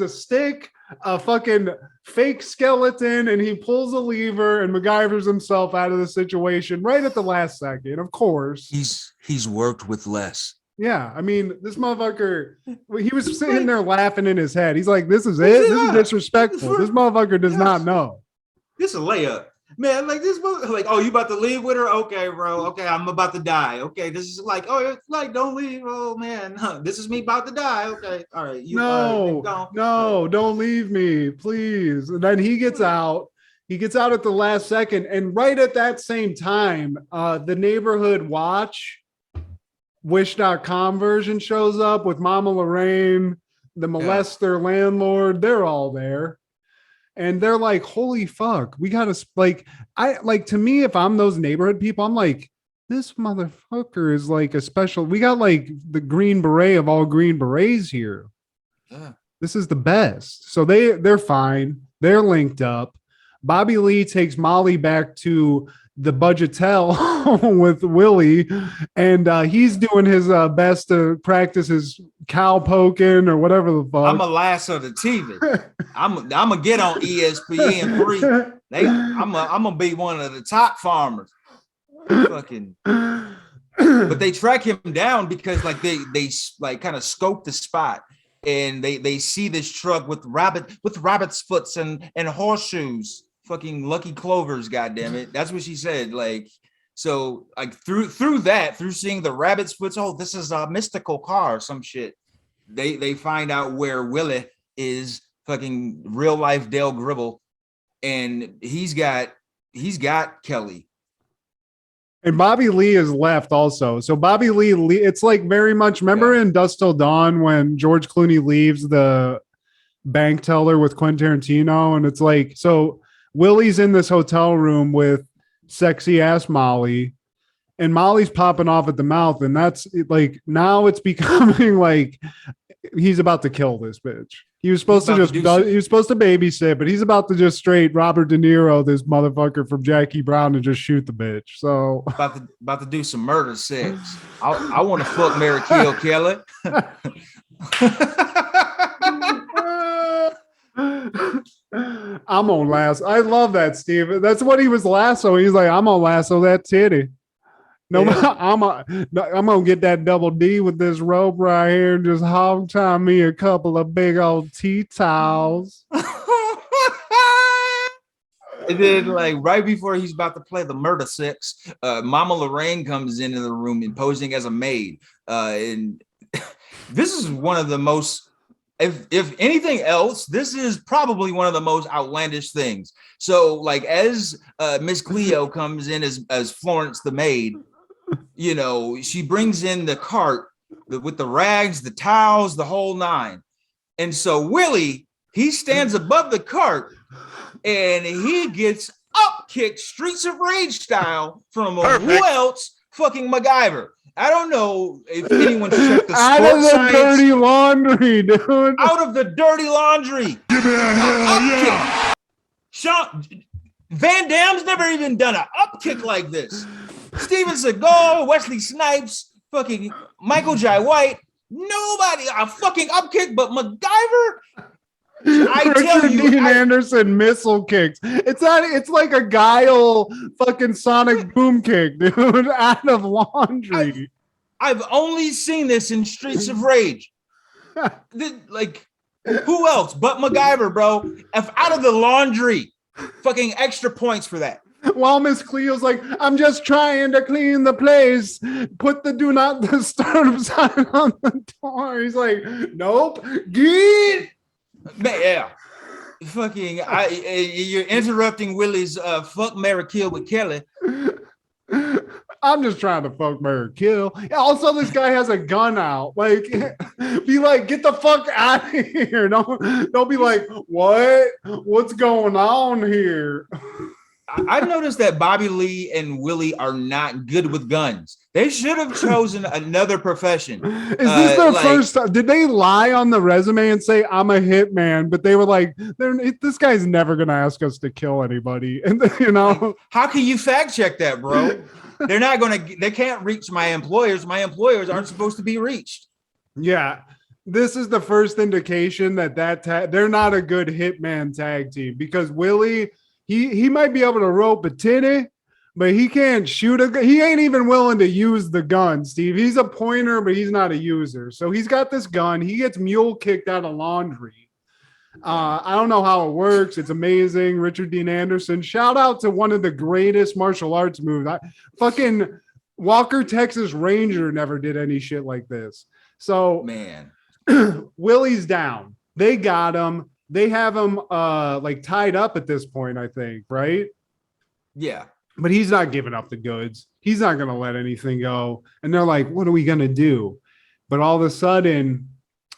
a stick, a fucking fake skeleton, and he pulls a lever and Macgyver's himself out of the situation right at the last second. Of course, he's worked with less. Yeah, I mean, this motherfucker, he was sitting there laughing in his head. He's like, this is it? This is disrespectful. This motherfucker does not know. This is a layup. Man, like this, like, oh, you about to leave with her? Okay, bro. Okay, I'm about to die. Okay, this is like, oh, it's like, don't leave. Oh, man, this is me about to die. Okay, all right. No, don't leave me, please. And then he gets out. He gets out at the last second. And right at that same time, the neighborhood watch, Wish.com version shows up with Mama Lorraine, the molester landlord. They're all there. And they're like, holy fuck, we gotta to me, if I'm those neighborhood people, I'm like, this motherfucker is like a special. We got like the Green Beret of all Green Berets here. Yeah. This is the best. So they're fine. They're linked up. Bobby Lee takes Molly back to the Budgetel with Willie, and he's doing his best to practice his cow poking or whatever the fuck. I'm a lasso the TV. I'm gonna get on ESPN 3. I'm gonna be one of the top farmers. Fucking. But they track him down because like they like kind of scope the spot. And they see this truck with rabbit's foots and horseshoes. Fucking lucky clovers, goddammit. That's what she said. Like, so like through seeing the rabbit's foots, oh, this is a mystical car or some shit. They find out where Willie is, fucking real life Dale Gribble, and he's got Kelly. And Bobby Lee is left also. So Bobby Lee, it's like very much, remember in Dusk Till Dawn when George Clooney leaves the bank teller with Quentin Tarantino, and it's like, so Willie's in this hotel room with sexy ass Molly, and Molly's popping off at the mouth, and that's like now it's becoming like he's about to kill this bitch. He was supposed to babysit, but he's about to just straight Robert De Niro this motherfucker from Jackie Brown and just shoot the bitch. So about to do some murder sex. I want to fuck, marry, kill Kelly. I'm on lasso. I love that, Steve. That's what he was lasso. He's like, I'm on lasso that titty. No, yeah. I'm gonna get that double D with this rope right here and just hog tie me a couple of big old tea towels. And then, like right before he's about to play the murder sex, Mama Lorraine comes into the room and posing as a maid. And this is one of the most, if anything else, this is probably one of the most outlandish things. So, like as Miss Cleo comes in as Florence the maid. You know, she brings in the cart with the rags, the towels, the whole nine. And so Willie, he stands above the cart and he gets up kicked Streets of Rage style from who else? Fucking Macgyver. I don't know if anyone checked the out of the science. Dirty laundry, dude. Out of the dirty laundry. Give me a hell yeah. Van Damme's never even done an up kick like this. Steven Seagal, Wesley Snipes, fucking Michael Jai White, nobody a fucking up kick, but Macgyver. Richard Dean Anderson missile kicks. It's like a Guile fucking sonic boom kick, dude, out of laundry. I've only seen this in Streets of Rage. Like, who else but Macgyver, bro? If out of the laundry, fucking extra points for that. While Miss Cleo's like, I'm just trying to clean the place. Put the do not disturb sign on the door. He's like, nope. Get. Yeah. Fucking, you're interrupting Willie's fuck, marry, kill with Kelly. I'm just trying to fuck, marry, kill. Also, this guy has a gun out. Like, be like, get the fuck out of here. Don't be like, what? What's going on here? I noticed that Bobby Lee and Willie are not good with guns. They should have chosen another profession. Is this their first time? Did they lie on the resume and say, I'm a hitman? But they were like, this guy's never going to ask us to kill anybody. And, you know, like, how can you fact check that, bro? They can't reach my employers. My employers aren't supposed to be reached. Yeah. This is the first indication that they're not a good hitman tag team because Willie, he might be able to rope a titty, but he can't shoot a gun. He ain't even willing to use the gun, Steve. He's a pointer, but he's not a user. So he's got this gun. He gets mule kicked out of laundry. I don't know how it works. It's amazing. Richard Dean Anderson. Shout out to one of the greatest martial arts moves. Fucking Walker, Texas Ranger never did any shit like this. So, man, Willie's down. They got him. They have him like tied up at this point, I think, right? Yeah. But he's not giving up the goods. He's not going to let anything go. And they're like, what are we going to do? But all of a sudden,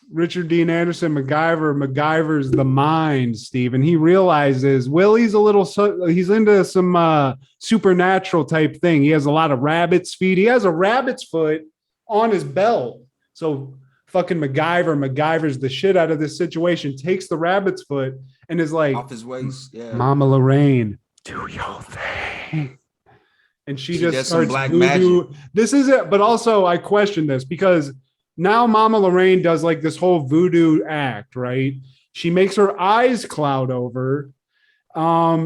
Richard Dean Anderson, MacGyver's the mind, Steve. And he realizes Willie's he's into some supernatural type thing. He has a lot of rabbit's feet. He has a rabbit's foot on his belt. So fucking MacGyver's the shit out of this situation, takes the rabbit's foot and is like, off his waist. Yeah. Mama Lorraine, do your thing. And she just starts black voodoo. magic. This is it. But also I question this because now Mama Lorraine does like this whole voodoo act, right? She makes her eyes cloud over.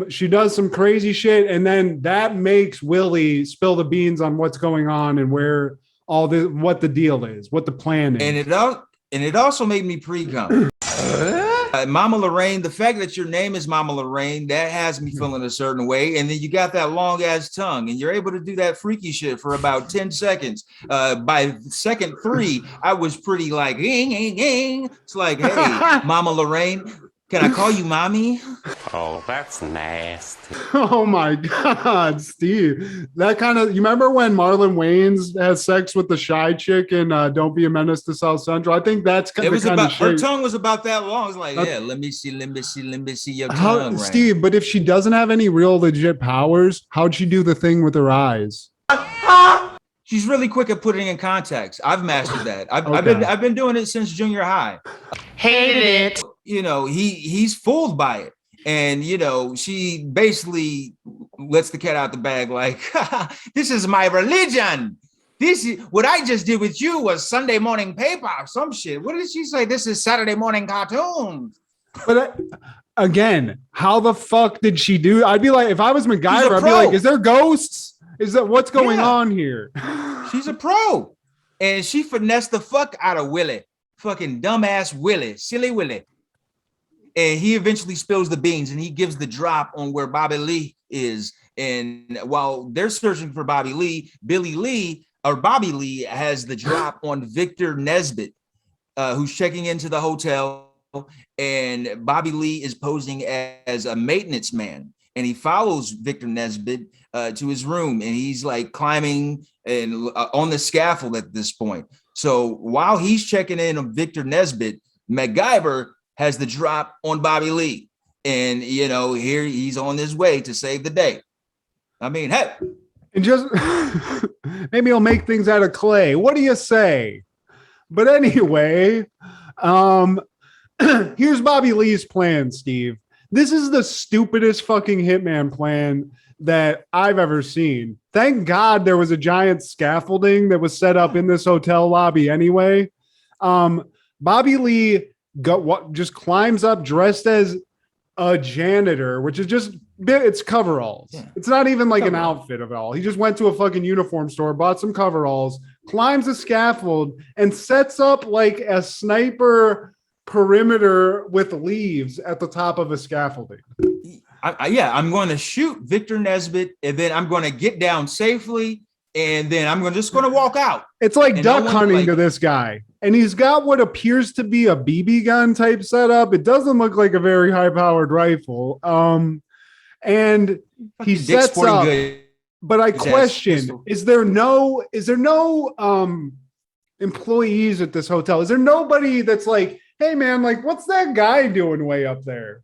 She does some crazy shit. And then that makes Willie spill the beans on what's going on and where what the deal is, what the plan is. And it also made me pre-cum. Mama Lorraine, the fact that your name is Mama Lorraine, that has me feeling a certain way. And then you got that long ass tongue and you're able to do that freaky shit for about 10 seconds. By second 3, I was pretty like, it's like, hey, Mama Lorraine, can I call you mommy? Oh, that's nasty. Oh my God, Steve. That kind of, you remember when Marlon Wayans has sex with the shy chick in Don't Be a Menace to South Central? I think that's kind of her tongue was about that long. It's like, yeah, let me see your tongue. Steve, right? But if she doesn't have any real legit powers, how'd she do the thing with her eyes? She's really quick at putting in context. I've mastered that. Okay. I've been doing it since junior high. Hated it. You know, he's fooled by it. And, you know, she basically lets the cat out the bag like, this is my religion. This is what I just did with you was Sunday morning paper or some shit. What did she say? This is Saturday morning cartoons. But again, how the fuck did she do? I'd be like, if I was MacGyver, I'd be like, is there ghosts? Is that what's going on here? She's a pro. And she finessed the fuck out of Willie. Fucking dumbass Willie, silly Willie. And he eventually spills the beans and he gives the drop on where Bobby Lee is. And while they're searching for Bobby Lee, Bobby Lee has the drop on Victor Nesbitt, who's checking into the hotel. And Bobby Lee is posing as a maintenance man. And he follows Victor Nesbitt to his room. And he's like climbing and on the scaffold at this point. So while he's checking in on Victor Nesbitt, MacGyver has the drop on Bobby Lee. And, you know, here he's on his way to save the day. I mean, hey. And just maybe he'll make things out of clay. What do you say? But anyway, here's Bobby Lee's plan, Steve. This is the stupidest fucking hitman plan that I've ever seen. Thank God there was a giant scaffolding that was set up in this hotel lobby anyway. Bobby Lee just climbs up dressed as a janitor, which is just it's coveralls. Yeah. It's not even like an outfit at all. He just went to a fucking uniform store, bought some coveralls, climbs a scaffold, and sets up like a sniper perimeter with leaves at the top of a scaffolding. I'm going to shoot Victor Nesbitt, and then I'm going to get down safely, and then I'm just going to walk out. It's like duck hunting to this guy. And he's got what appears to be a BB gun type setup. It doesn't look like a very high-powered rifle. And he sets up. But I question: is there no employees at this hotel? Is there nobody that's like, hey man, like what's that guy doing way up there?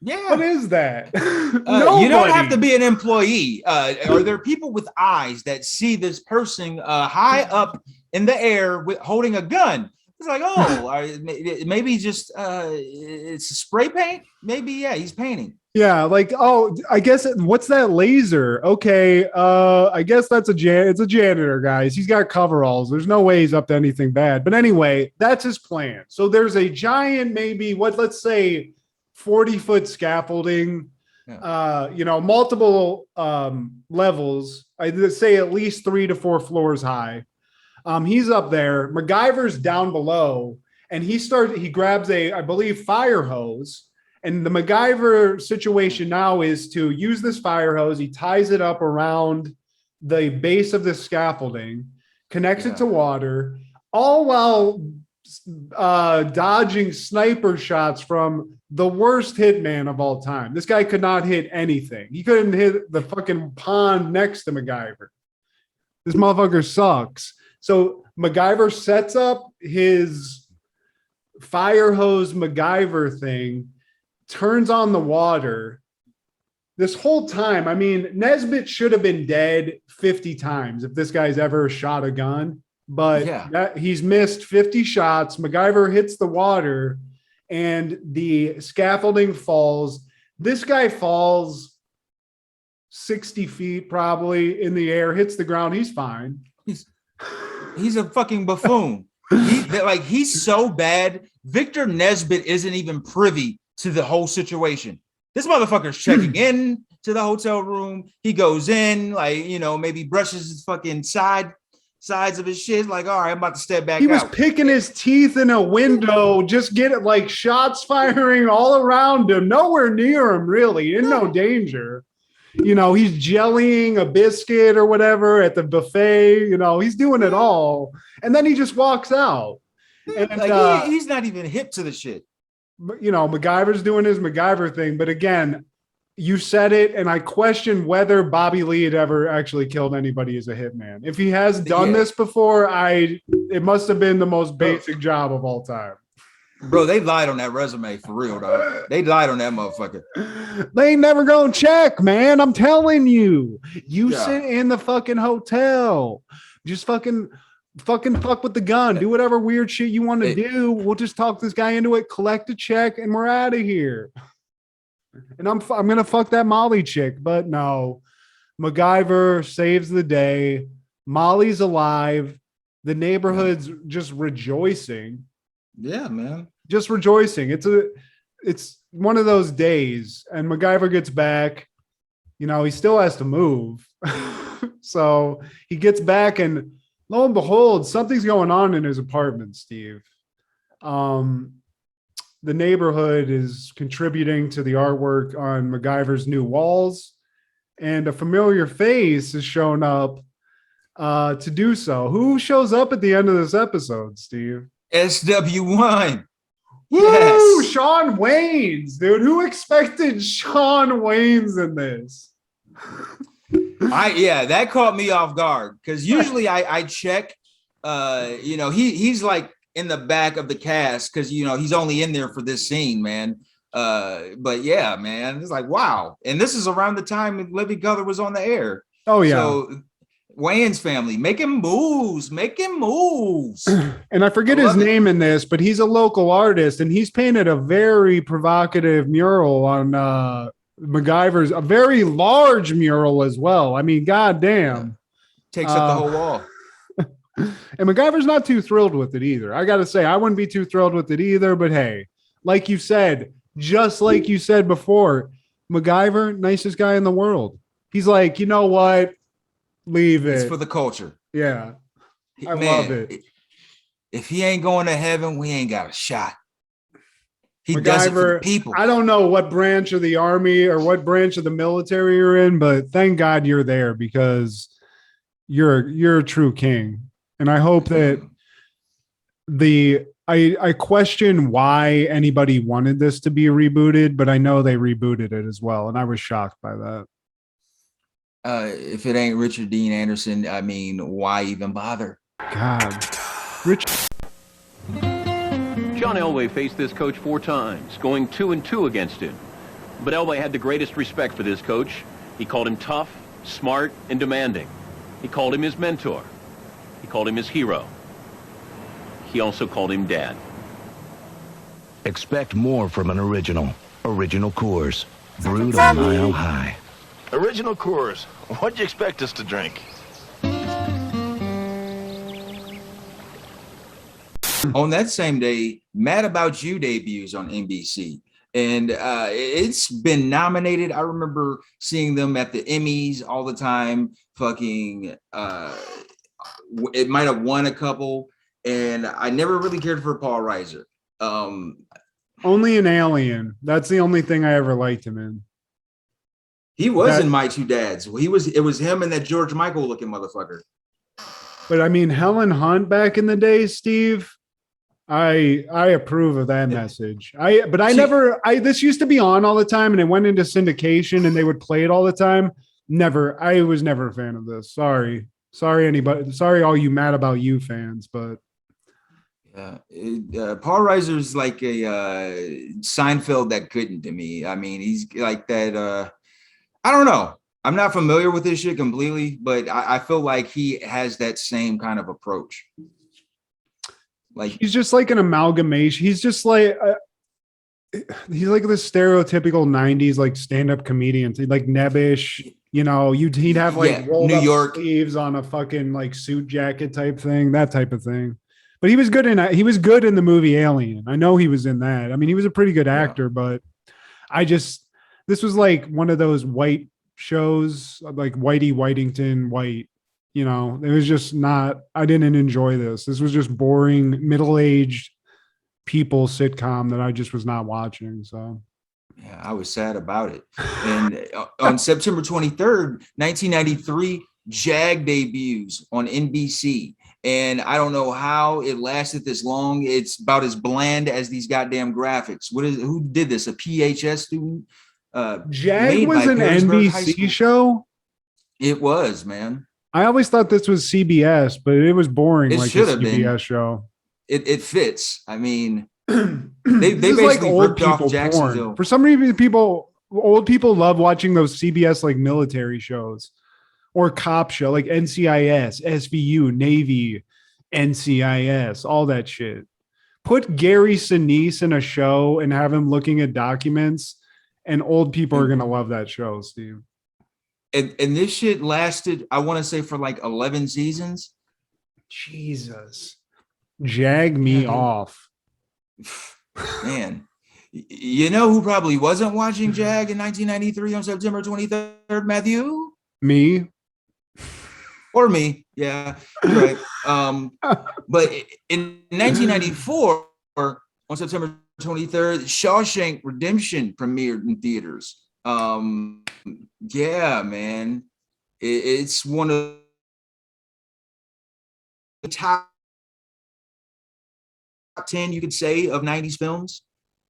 Yeah, what is that? You don't have to be an employee. Are there people with eyes that see this person high up in the air holding a gun? It's like, maybe just it's spray paint. Maybe he's painting. Yeah, like I guess what's that laser? Okay, I guess that's it's a janitor, guys. He's got coveralls. There's no way he's up to anything bad. But anyway, that's his plan. So there's a giant, maybe let's say 40-foot scaffolding, multiple levels. I'd say at least 3 to 4 floors high. He's up there. MacGyver's down below, and he grabs I believe, fire hose. And the MacGyver situation now is to use this fire hose. He ties it up around the base of the scaffolding, connects it to water, all while dodging sniper shots from the worst hitman of all time. This guy could not hit anything. He couldn't hit the fucking pond next to MacGyver. This motherfucker sucks. So MacGyver sets up his fire hose MacGyver thing, turns on the water. This whole time, I mean, Nesbitt should have been dead 50 times if this guy's ever shot a gun. But he's missed 50 shots. MacGyver hits the water, and the scaffolding falls. This guy falls 60 feet probably in the air, hits the ground. He's fine. He's a fucking buffoon. He's so bad. Victor Nesbitt isn't even privy to the whole situation. This motherfucker's checking in to the hotel room. He goes in, maybe brushes his fucking sides of his shit. Like, all right, I'm about to step back. He was picking his teeth in a window, just get it like shots firing all around him, nowhere near him, really, in no danger. He's jellying a biscuit or whatever at the buffet. He's doing it all, and then he just walks out. And he's not even hip to the shit. MacGyver's doing his MacGyver thing. But again, you said it, and I question whether Bobby Lee had ever actually killed anybody as a hitman. If he has done this before, it must have been the most basic job of all time. Bro, they lied on that resume for real, dog. They lied on that motherfucker. They ain't never gonna check, man. I'm telling you. You sit in the fucking hotel. Just fucking fuck with the gun. Do whatever weird shit you want to do. We'll just talk this guy into it, collect a check, and we're out of here. And I'm gonna fuck that Molly chick, but no. Macgyver saves the day. Molly's alive. The neighborhood's just rejoicing. Yeah, man. Just rejoicing. It's one of those days, and Macgyver gets back. You know, he still has to move. So he gets back, and lo and behold, something's going on in his apartment, Steve. The neighborhood is contributing to the artwork on Macgyver's new walls, and a familiar face has shown up to do so. Who shows up at the end of this episode, Steve? SW1. Woo! Yes. Shawn Waynes, dude. Who expected Shawn Waynes in this? That caught me off guard because usually I check. He's like in the back of the cast because he's only in there for this scene, man. But yeah, man, it's like wow. And this is around the time Livy Cutler was on the air. Oh yeah. So Wayans family making moves. And I forget his name in this, but he's a local artist, and he's painted a very provocative mural on Macgyver's, a very large mural as well. I mean, goddamn, takes up the whole wall. And Macgyver's not too thrilled with it either. I got to say, I wouldn't be too thrilled with it either. But hey, like you said, just like you said before, Macgyver, nicest guy in the world. He's like, you know what? Leave it. It's for the culture. Yeah. I love it. If he ain't going to heaven, we ain't got a shot. He Macgyver, does it for the people. I don't know what branch of the army or what branch of the military you're in, but thank God you're there because you're a true king. And I hope that I question why anybody wanted this to be rebooted, but I know they rebooted it as well. And I was shocked by that. If it ain't Richard Dean Anderson, I mean, why even bother? God. Rich. John Elway faced this coach 4 times, going 2-2 against him. But Elway had the greatest respect for this coach. He called him tough, smart, and demanding. He called him his mentor. He called him his hero. He also called him Dad. Expect more from an original. Original Coors. Brewed a mile high. Original Coors. What'd you expect us to drink? On that same day, Mad About You debuts on NBC. And it's been nominated. I remember seeing them at the Emmys all the time. Fucking, it might have won a couple. And I never really cared for Paul Reiser. Only an Alien. That's the only thing I ever liked him in. He was in My Two Dads. It was him and that George Michael looking motherfucker. But I mean, Helen Hunt back in the day, Steve, I approve of that message. This used to be on all the time and it went into syndication and they would play it all the time. I was never a fan of this. Sorry anybody. Sorry, all you Mad About You fans, but Paul Reiser's like a Seinfeld that couldn't to me. I mean, he's like that. I don't know. I'm not familiar with this shit completely, but I feel like he has that same kind of approach. Like he's just like an amalgamation. He's just like he's like the stereotypical 90s like stand-up comedian, like nebbish. You know, he'd have like rolled New up York sleeves on a fucking like suit jacket type thing, that type of thing. But he was good in the movie Alien. I know he was in that. I mean, he was a pretty good actor, but this was like one of those white shows, like Whitey Whitington White. You know, it was just not. I didn't enjoy this. This was just boring, middle-aged people sitcom that I just was not watching. So, yeah, I was sad about it. And on September 23rd, 1993, Jag debuts on NBC. And I don't know how it lasted this long. It's about as bland as these goddamn graphics. Who did this? A PHS student? Jag was an NBC show. It was, man. I always thought this was CBS, but it was boring. It like should a have CBS been. Show. It fits. I mean, they basically like old ripped off people Jacksonville. porn. For some reason, old people love watching those CBS like military shows or cop show like NCIS, SVU, Navy, NCIS, all that shit. Put Gary Sinise in a show and have him looking at documents, and old people are gonna love that show, Steve. And this shit lasted, I want to say, for like 11 seasons. Jesus. Jag me off. Man. You know who probably wasn't watching Jag in 1993 on September 23rd, Matthew? Me. Or me. Yeah, you're right. But in 1994, on September 23rd, Shawshank Redemption premiered in theaters. Yeah, man. It's one of the top 10, you could say, of 90s films.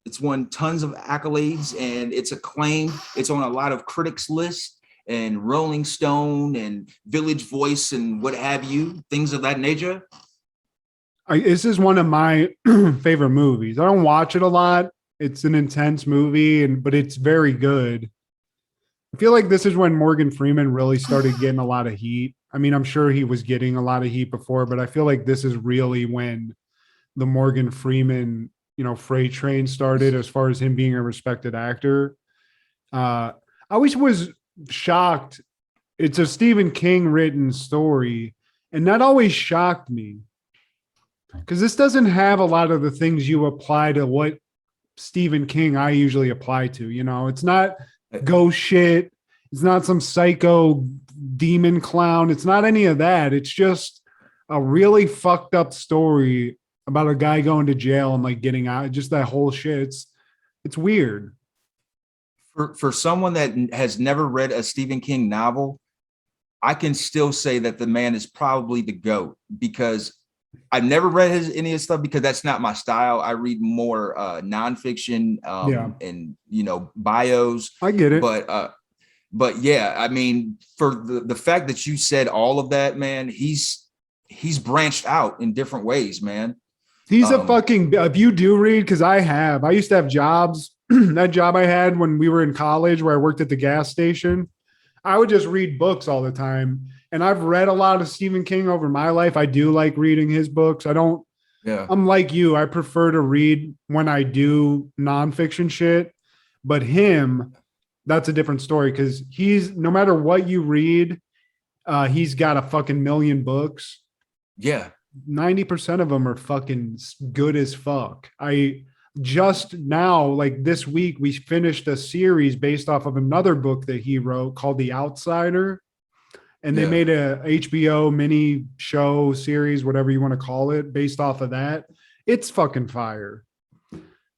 It's won tons of accolades and it's acclaimed. It's on a lot of critics' lists and Rolling Stone and Village Voice and what have you, things of that nature. This is one of my favorite movies. I don't watch it a lot. It's an intense movie, but it's very good. I feel like this is when Morgan Freeman really started getting a lot of heat. I mean, I'm sure he was getting a lot of heat before, but I feel like this is really when the Morgan Freeman, freight train started as far as him being a respected actor. I always was shocked. It's a Stephen King written story, and that always shocked me because this doesn't have a lot of the things you apply to what Stephen King I usually apply to. It's not ghost shit. It's not some psycho demon clown. It's not any of that. It's just a really fucked up story about a guy going to jail and like getting out. Just that whole shit. It's weird. For someone that has never read a Stephen King novel, I can still say that the man is probably the GOAT because I've never read any of his stuff because that's not my style. I read more nonfiction and bios. I get it. But yeah, I mean, for the fact that you said all of that, man, he's branched out in different ways, man. He's a fucking, if you do read, because I used to have jobs. That job I had when we were in college where I worked at the gas station, I would just read books all the time. And I've read a lot of Stephen King over my life. I do like reading his books. I'm like you. I prefer to read when I do nonfiction shit. But him, that's a different story because he's, no matter what you read, he's got a fucking million books. Yeah. 90% of them are fucking good as fuck. I just now, like this week, we finished a series based off of another book that he wrote called The Outsider. And they made a HBO mini show series, whatever you want to call it, based off of that. It's fucking fire.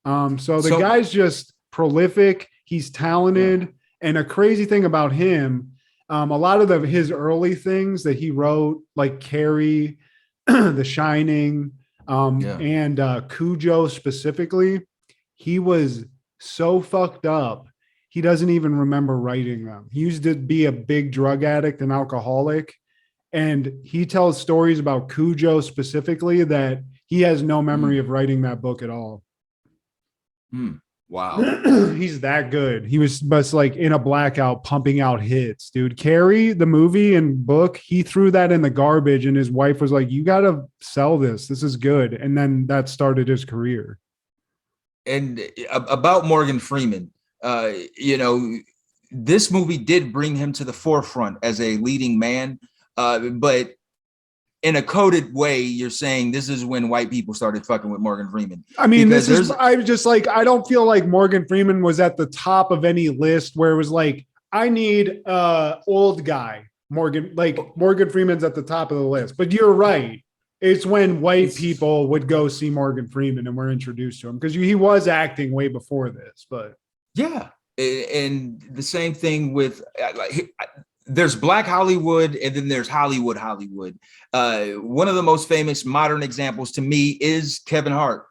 So the guy's just prolific. He's talented. And a crazy thing about him, a lot of his early things that he wrote, like Carrie, The Shining, and Cujo specifically, he was so fucked up. He doesn't even remember writing them. He used to be a big drug addict and alcoholic. And he tells stories about Cujo specifically that he has no memory of writing that book at all. Wow. He's that good. He was just like in a blackout pumping out hits, dude. Carrie, the movie and book, he threw that in the garbage and his wife was like, you got to sell this. This is good. And then that started his career. And about Morgan Freeman, this movie did bring him to the forefront as a leading man. But in a coded way, you're saying this is when white people started fucking with Morgan Freeman. I mean, I don't feel like Morgan Freeman was at the top of any list where it was like, I need old guy. Morgan Freeman's at the top of the list. But you're right. It's when white people would go see Morgan Freeman and were introduced to him because he was acting way before this. But yeah. And the same thing with there's Black Hollywood and then there's Hollywood. One of the most famous modern examples to me is Kevin Hart.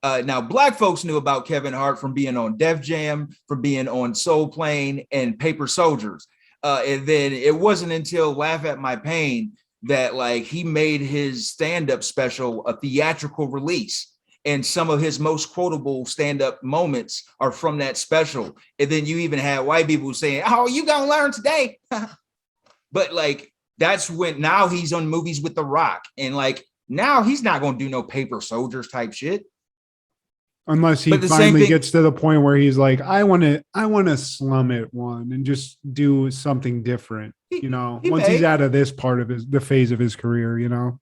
Now, Black folks knew about Kevin Hart from being on Def Jam, from being on Soul Plane and Paper Soldiers. And then it wasn't until Laugh at My Pain that he made his stand-up special a theatrical release. And some of his most quotable stand-up moments are from that special. And then you even had white people saying, oh, you gonna learn today. But like, that's when now he's on movies with The Rock. And like, now he's not going to do no Paper Soldiers type shit. Unless he finally gets to the point where he's like, I want to slum it one and just do something different, once he's out of this part of the phase of his career,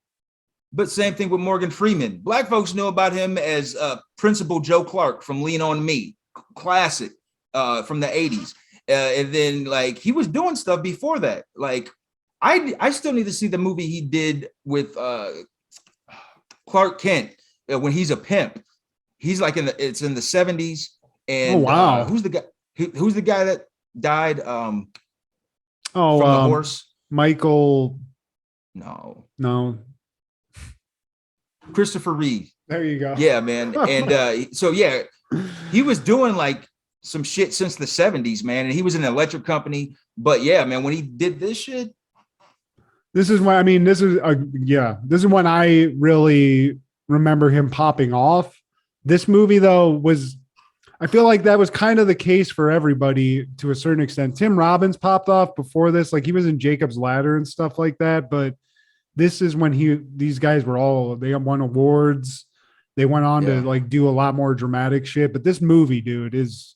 But same thing with Morgan Freeman. Black folks know about him as Principal Joe Clark from Lean On Me, classic from the 80s. And then like he was doing stuff before that. Like I still need to see the movie he did with Clark Kent when he's a pimp. He's like it's in the 70s. And wow. Who's the guy that died from the horse? Michael. No. Christopher Reeve. There you go. Yeah, man. And so yeah, he was doing like some shit since the 70s, man. And he was in an electric company. But yeah, man, when he did this shit. This is when this is when I really remember him popping off. This movie, though, I feel like that was kind of the case for everybody to a certain extent. Tim Robbins popped off before this, like he was in Jacob's Ladder and stuff like that. But this is when these guys they won awards. They went on to like do a lot more dramatic shit. But this movie, dude, it's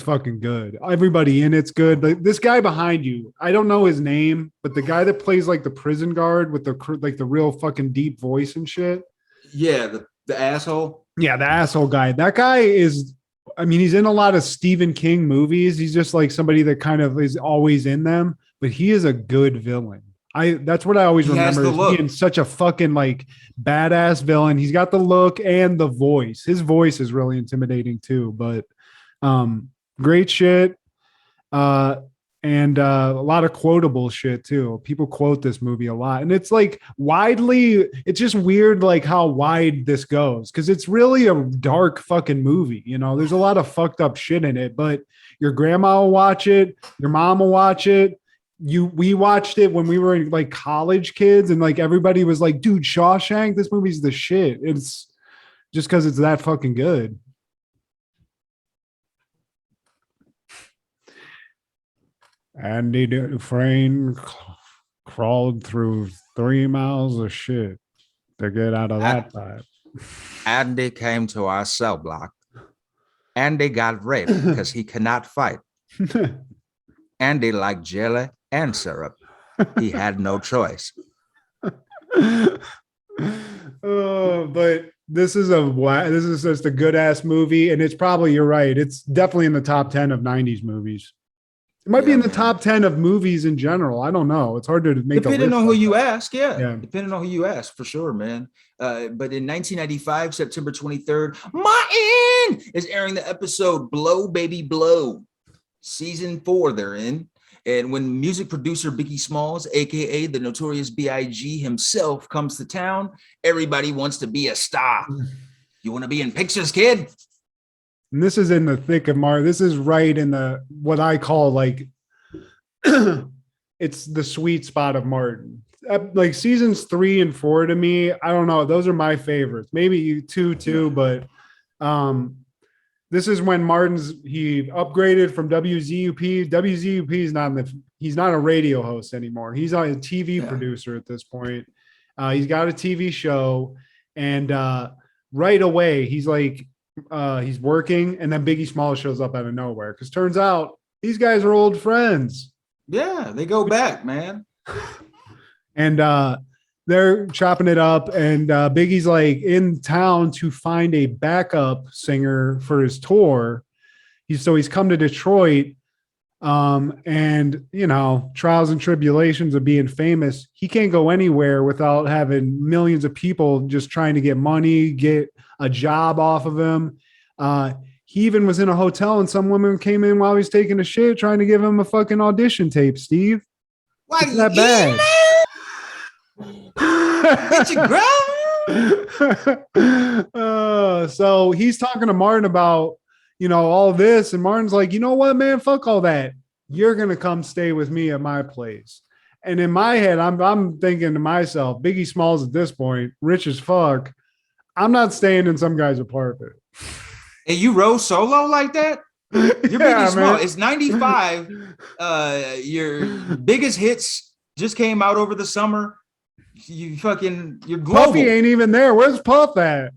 fucking good. Everybody in it's good. But this guy behind you, I don't know his name, but the guy that plays like the prison guard with the real fucking deep voice and shit. Yeah, the asshole. Yeah, the asshole guy. That guy is, he's in a lot of Stephen King movies. He's just like somebody that kind of is always in them, but he is a good villain. That's what I always remember is being such a fucking like badass villain. He's got the look and the voice. His voice is really intimidating too, but great shit. And a lot of quotable shit too. People quote this movie a lot, and it's like it's just weird like how wide this goes, because it's really a dark fucking movie. There's a lot of fucked up shit in it, but your grandma will watch it, your mom will watch it. We watched it when we were like college kids, and like everybody was like, dude, Shawshank, this movie's the shit. It's just because it's that fucking good. Andy Dufresne crawled through 3 miles of shit to get out of that pipe. Andy came to our cell block. Andy got raped because he cannot fight. Andy liked jelly and syrup. He had no choice. But this is just a good ass movie, and it's probably, you're right, it's definitely in the top 10 of 90s movies. It might be in the top 10 of movies in general. I don't know. It's hard to make depending on who you ask. Yeah. Depending on who you ask, for sure, man. But in 1995, September 23rd, Martin is airing the episode Blow Baby Blow. Season 4 they're in. And when music producer Biggie Smalls, aka the Notorious B.I.G. himself, comes to town, everybody wants to be a star. You want to be in pictures, kid? And this is in the thick of Martin. This is right in the what I call like it's the sweet spot of Martin. Like seasons 3 and 4 to me, I don't know. Those are my favorites. Maybe 2 too, but this is when he upgraded from WZUP. WZUP is he's not a radio host anymore. He's a TV producer at this point. He's got a TV show, and right away he's like, he's working, and then Biggie Smalls shows up out of nowhere, because turns out these guys are old friends. Yeah, they go back, man. And they're chopping it up, and Biggie's like in town to find a backup singer for his tour. He's come to Detroit, and trials and tribulations of being famous. He can't go anywhere without having millions of people just trying to get money, get a job off of him. He even was in a hotel, and some woman came in while he was taking a shit, trying to give him a fucking audition tape. Steve, why it's that bad? Get your ground. So he's talking to Martin about all this, and Martin's like, you know what, man, fuck all that. You're gonna come stay with me at my place. And in my head, I'm thinking to myself, Biggie Smalls at this point, rich as fuck. I'm not staying in some guy's apartment. And you rose solo like that? You're Biggie Smalls. It's 95. Your biggest hits just came out over the summer. You're global. Puffy ain't even there. Where's Puff at?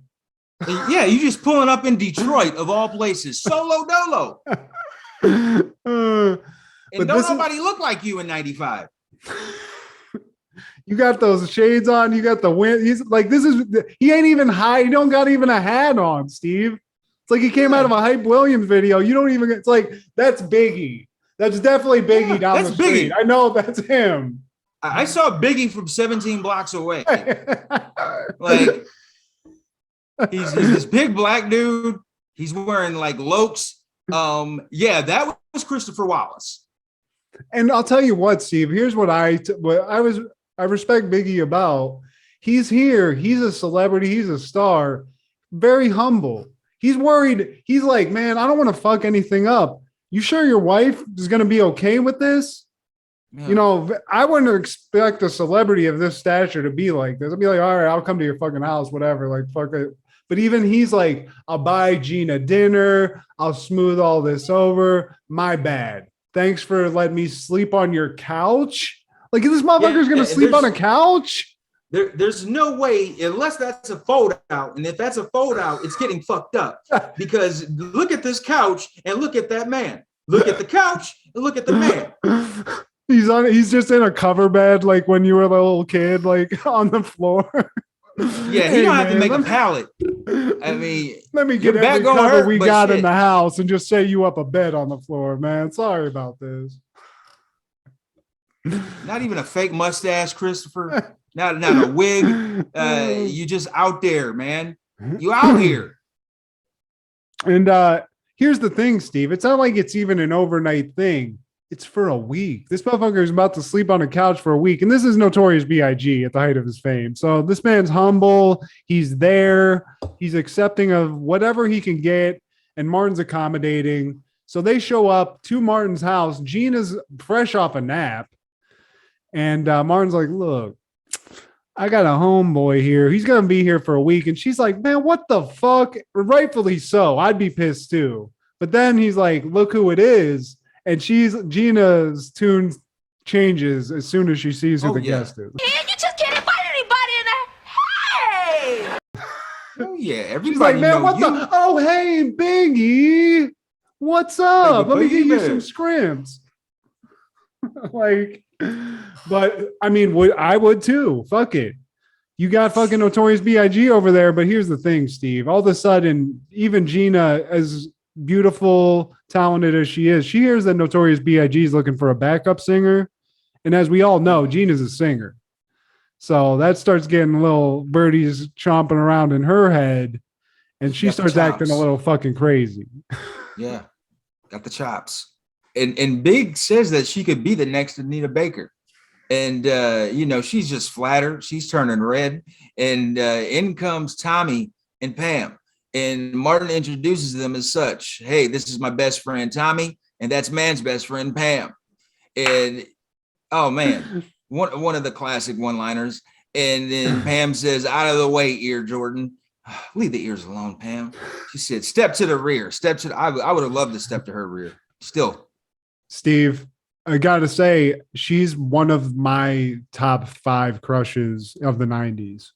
Yeah, you just pulling up in Detroit of all places, solo dolo. And don't nobody look like you in 95. You got those shades on. You got the wind. He's like, he ain't even high. He don't got even a hat on, Steve. It's like he came out of a Hype Williams video. You don't even, it's like, that's Biggie. That's definitely Biggie down the street. Biggie. I know that's him. I saw Biggie from 17 blocks away. Like, he's this big black dude. He's wearing like Lokes. That was Christopher Wallace. And I'll tell you what, Steve, here's what I respect Biggie about. He's here. He's a celebrity. He's a star. Very humble. He's worried. He's like, man, I don't want to fuck anything up. You sure your wife is going to be okay with this? Yeah. You know, I wouldn't expect a celebrity of this stature to be like this. I'd be like, all right, I'll come to your fucking house, whatever. Like, fuck it. But even he's like, I'll buy Gina dinner. I'll smooth all this over. My bad. Thanks for letting me sleep on your couch. Like, this motherfucker's going to sleep on a couch? There's no way, unless that's a fold out. And if that's a fold out, it's getting fucked up. Because look at this couch and look at that man. Look at the couch and look at the man. He's just in a cover bed, like when you were a little kid, like on the floor. Yeah, he don't have to make a pallet. I mean, let me get every cover we got in the house and just set you up a bed on the floor, man. Sorry about this. Not even a fake mustache, Christopher. Not a wig. You just out there, man. You out here. And here's the thing, Steve. It's not like it's even an overnight thing. It's for a week. This motherfucker is about to sleep on a couch for a week. And this is Notorious B.I.G. at the height of his fame. So this man's humble. He's there. He's accepting of whatever he can get. And Martin's accommodating. So they show up to Martin's house. Gina's fresh off a nap. And Martin's like, look, I got a homeboy here. He's going to be here for a week. And she's like, man, what the fuck? Rightfully so. I'd be pissed too. But then he's like, look who it is. And Gina's tune changes as soon as she sees who the guest is. Yeah, you just can't invite anybody in there. Hey! Oh yeah, everybody. She's like, man, what the? Oh, hey, Biggie, what's up? Let me get you some scrimps. Like, but I mean, I would too. Fuck it. You got fucking Notorious B.I.G. over there, but here's the thing, Steve. All of a sudden, even Gina, as beautiful, talented as she is, she hears that Notorious B.I.G. is looking for a backup singer. And as we all know, Gina's a singer. So that starts getting little birdies chomping around in her head. And she starts acting a little fucking crazy. Yeah. Got the chops. And Big says that she could be the next Anita Baker. And, she's just flattered. She's turning red. And in comes Tommy and Pam. And Martin introduces them as such. Hey, this is my best friend, Tommy. And that's man's best friend, Pam. And, oh, man, one of the classic one-liners. And then Pam says, out of the way, ear, Jordan. Leave the ears alone, Pam. She said, step to the rear. I would have loved to step to her rear. Still. Steve, I got to say, she's one of my top 5 crushes of the 90s.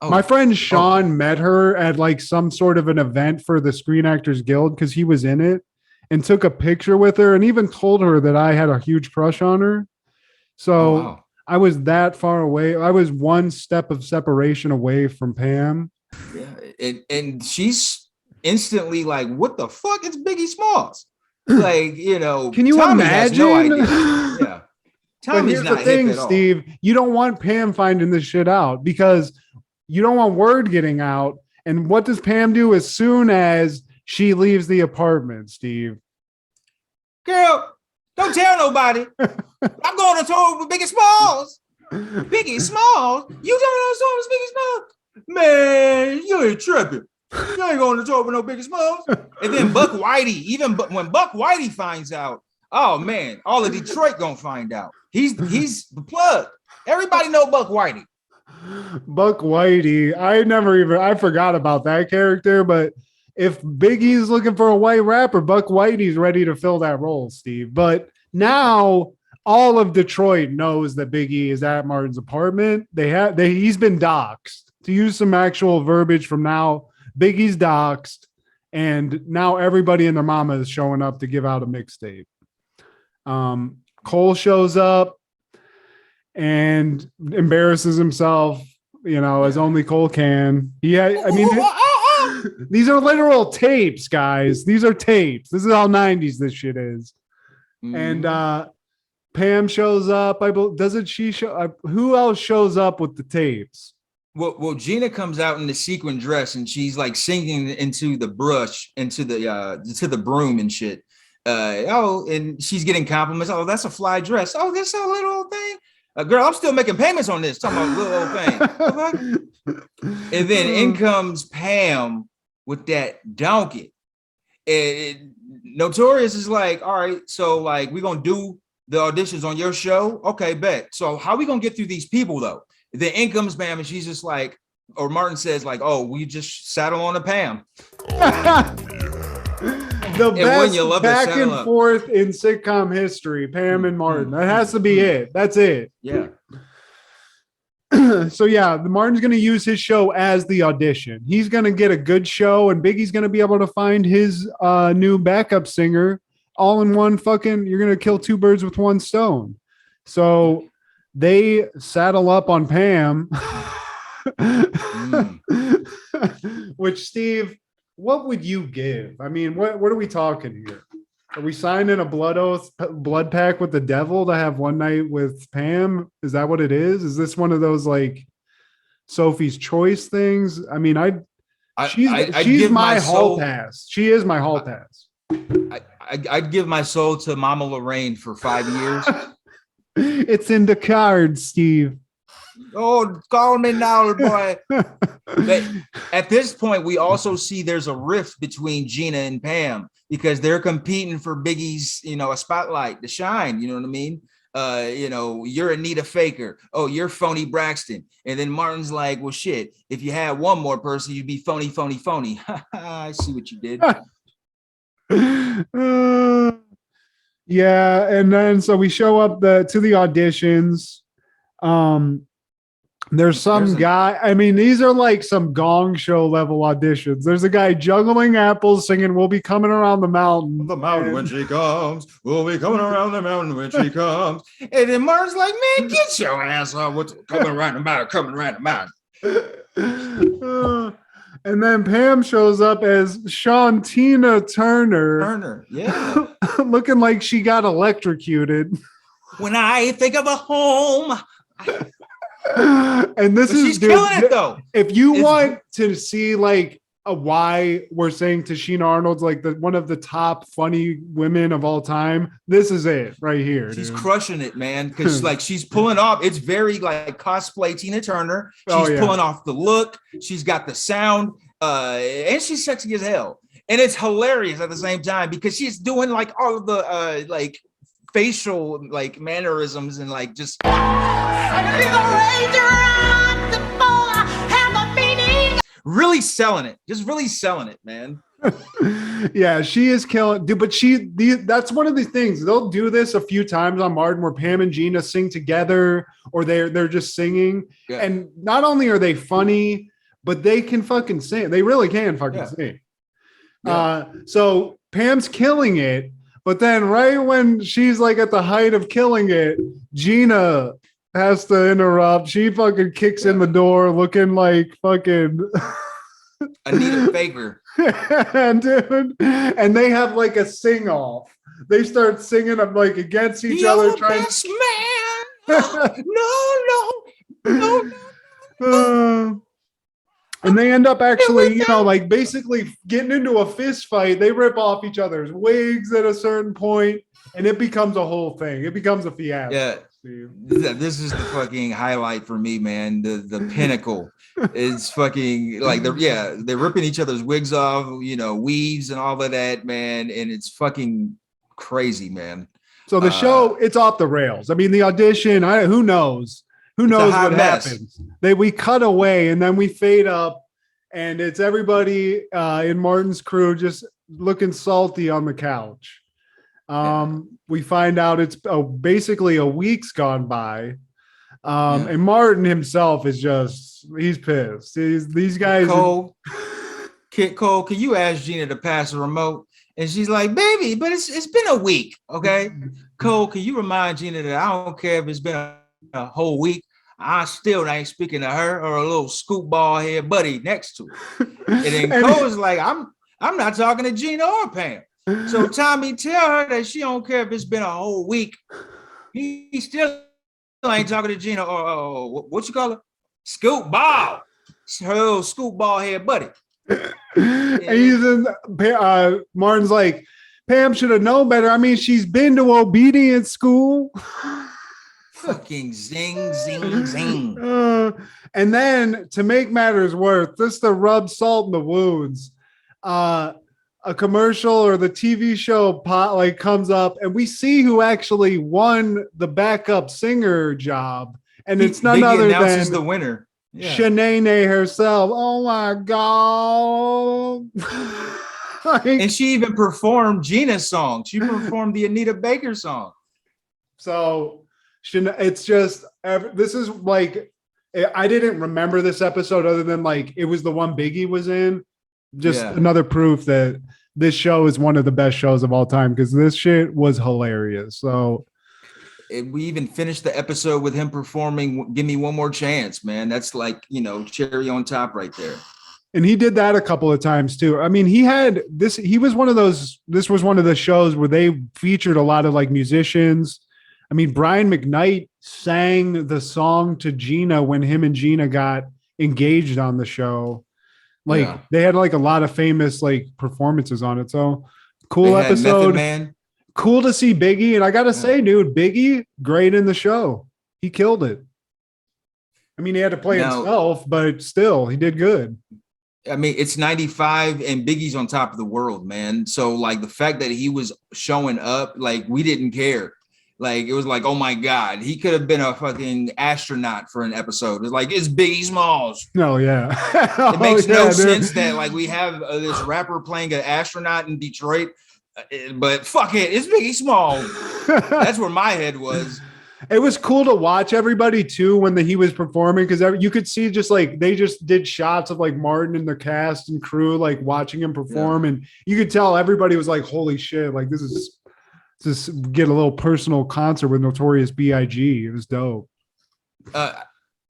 Oh, my friend Sean met her at like some sort of an event for the Screen Actors Guild because he was in it and took a picture with her and even told her that I had a huge crush on her. So I was that far away. I was one step of separation away from Pam. Yeah. And she's instantly like, what the fuck? It's Biggie Smalls. Like, can you Tommy imagine? Has no idea. Yeah. Tommy's not the thing, Steve. You don't want Pam finding this shit out because you don't want word getting out. And what does Pam do as soon as she leaves the apartment, Steve? Girl, don't tell nobody. I'm going to tour with Biggie Smalls. Biggie Smalls? You don't know the song Biggie Smalls? Man, you ain't tripping. You ain't going to tour with no Biggie Smalls. And then Buck Whitey, when Buck Whitey finds out, oh man, all of Detroit gonna find out. He's the plug. Everybody know Buck Whitey. Buck Whitey. I forgot about that character, but if Biggie's looking for a white rapper, Buck Whitey's ready to fill that role, Steve. But now all of Detroit knows that Big E is at Martin's apartment. He's been doxxed. To use some actual verbiage from now, Big E's doxxed, and now everybody and their mama is showing up to give out a mixtape. Cole shows up and embarrasses himself, as only Cole can. These are literal tapes, guys. These are tapes. This is how 90s this shit is. And Pam shows up. Doesn't she show up? Who else shows up with the tapes? Well, Gina comes out in the sequin dress and she's like singing into the brush, into the broom and shit. And she's getting compliments. Oh, that's a fly dress. Oh, that's a little old thing. Girl, I'm still making payments on this. Talking about little old thing. And then in comes Pam with that donkey. And Notorious is like, all right, so like we're gonna do the auditions on your show. Okay, bet. So how we gonna get through these people though? Then in comes Pam, and she's just like, or Martin says, like, oh, we just saddle on a Pam. The best back and forth in sitcom history, Pam and Martin. That has to be it. That's it. Yeah. So yeah, Martin's going to use his show as the audition. He's going to get a good show, and Biggie's going to be able to find his new backup singer all in one fucking. You're going to kill two birds with one stone. So they saddle up on Pam. Which, Steve, what would you give? I mean, what are we talking here? Are we signing a blood pact with the devil to have one night with Pam? Is that what it is? Is this one of those like Sophie's Choice things? I mean, she's my hall pass. She is my hall pass. I'd give my soul to Mama Lorraine for 5 years. It's in the cards, Steve. Oh, call me now, boy. But at this point, we also see there's a rift between Gina and Pam because they're competing for Biggie's, a spotlight to shine. You know what I mean? You're Anita Faker. Oh, you're phony Braxton. And then Martin's like, well, shit, if you had one more person, you'd be phony, phony, phony. I see what you did. Yeah. And then, so we show up to the auditions. There's some guy. I mean, these are like some Gong Show level auditions. There's a guy juggling apples, singing "We'll be coming around the mountain." The mountain when she comes. We'll be coming around the mountain when she comes. And then Martin's like, "Man, get your ass on! What's coming around the mountain? Coming around the mountain." And then Pam shows up as Shantina Turner. Yeah, looking like she got electrocuted. When I think of a home. And this she's killing it though. If you want to see like why we're saying Tashina Arnold's like one of the top funny women of all time, this is it right here. She's crushing it, man. Because like she's pulling off. It's very like cosplay Tina Turner. She's pulling off the look. She's got the sound, and she's sexy as hell. And it's hilarious at the same time because she's doing like all of the like facial like mannerisms and like just really selling it, just really selling it, man. Yeah, she is killing, dude. But that's one of the things they'll do this a few times on Martin where Pam and Gina sing together or they're just singing, and not only are they funny, but they can fucking sing. They really can fucking sing. So Pam's killing it. But then right when she's like at the height of killing it, Gina has to interrupt. She fucking kicks in the door looking like fucking Anita Faker. and they have like a sing off. They start singing them like against each other. Best man. No. And they end up actually, like basically getting into a fist fight. They rip off each other's wigs at a certain point, and it becomes a whole thing. It becomes a fiasco. Yeah. This is the fucking highlight for me, man. The pinnacle is fucking like they're ripping each other's wigs off, weaves and all of that, man. And it's fucking crazy, man. So the show, it's off the rails. I mean, the audition, who knows? Who knows what happens? We cut away and then we fade up, and it's everybody in Martin's crew just looking salty on the couch. We find out it's basically a week's gone by. And Martin himself is he's pissed. These guys. Cole, can you ask Gina to pass the remote? And she's like, baby, but it's been a week. Okay. Cole, can you remind Gina that I don't care if it's been a whole week. I still ain't speaking to her or a little scoop ball head buddy next to her. And then Cole's like, I'm not talking to Gina or Pam. So Tommy, tell her that she don't care if it's been a whole week. He still ain't talking to Gina or what you call it? Scoop ball. Her little scoop ball head buddy. And he's in, Martin's like, Pam should have known better. I mean, she's been to obedience school. Fucking zing, zing, zing. And then to make matters worse, just to rub salt in the wounds, a commercial or the TV show comes up, and we see who actually won the backup singer job, and it's none other than the winner. Yeah. Shanae herself. Oh my god. And she even performed Gina's song. She performed the Anita Baker song. So it's just, this is like, I didn't remember this episode other than like it was the one Biggie was in. Just another proof that this show is one of the best shows of all time, because this shit was hilarious. So we even finished the episode with him performing Give Me One More Chance, man. That's like, cherry on top right there. And he did that a couple of times too. I mean, this was one of the shows where they featured a lot of like musicians. I mean, Brian McKnight sang the song to Gina when him and Gina got engaged on the show. Like they had like a lot of famous like performances on it. So cool episode, man. Cool to see Biggie. And I got to say, dude, Biggie, great in the show. He killed it. I mean, he had to play himself, but still he did good. I mean, it's 95 and Biggie's on top of the world, man. So like the fact that he was showing up, like we didn't care. Like it was like, oh my God, he could have been a fucking astronaut for an episode. It's like, it's Biggie Smalls. No, yeah. It makes no sense that like we have this rapper playing an astronaut in Detroit, but fuck it, it's Biggie Smalls. That's where my head was. It was cool to watch everybody too when he was performing, because you could see just like they just did shots of like Martin and the cast and crew like watching him perform, and you could tell everybody was like, holy shit, like this is just get a little personal concert with Notorious B.I.G. It was dope.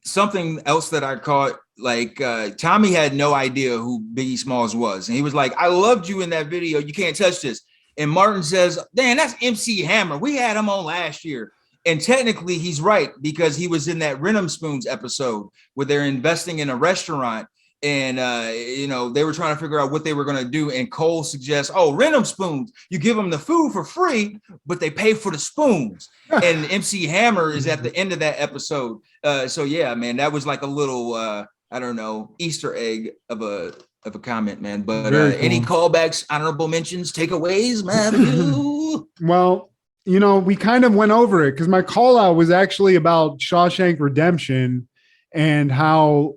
Something else that I caught, like Tommy had no idea who Biggie Smalls was, and he was like, I loved you in that video, you can't touch this. And Martin says, damn, that's MC Hammer, we had him on last year. And technically he's right, because he was in that Ryme Spoons episode where they're investing in a restaurant, and they were trying to figure out what they were going to do. And Cole suggests, Ryme Spoons, you give them the food for free, but they pay for the spoons. And MC Hammer is at the end of that episode. So yeah, man, that was like a little I don't know, Easter egg of a comment, man. But cool. Any callbacks, honorable mentions, takeaways, man? Well, we kind of went over it because my call out was actually about Shawshank Redemption and how,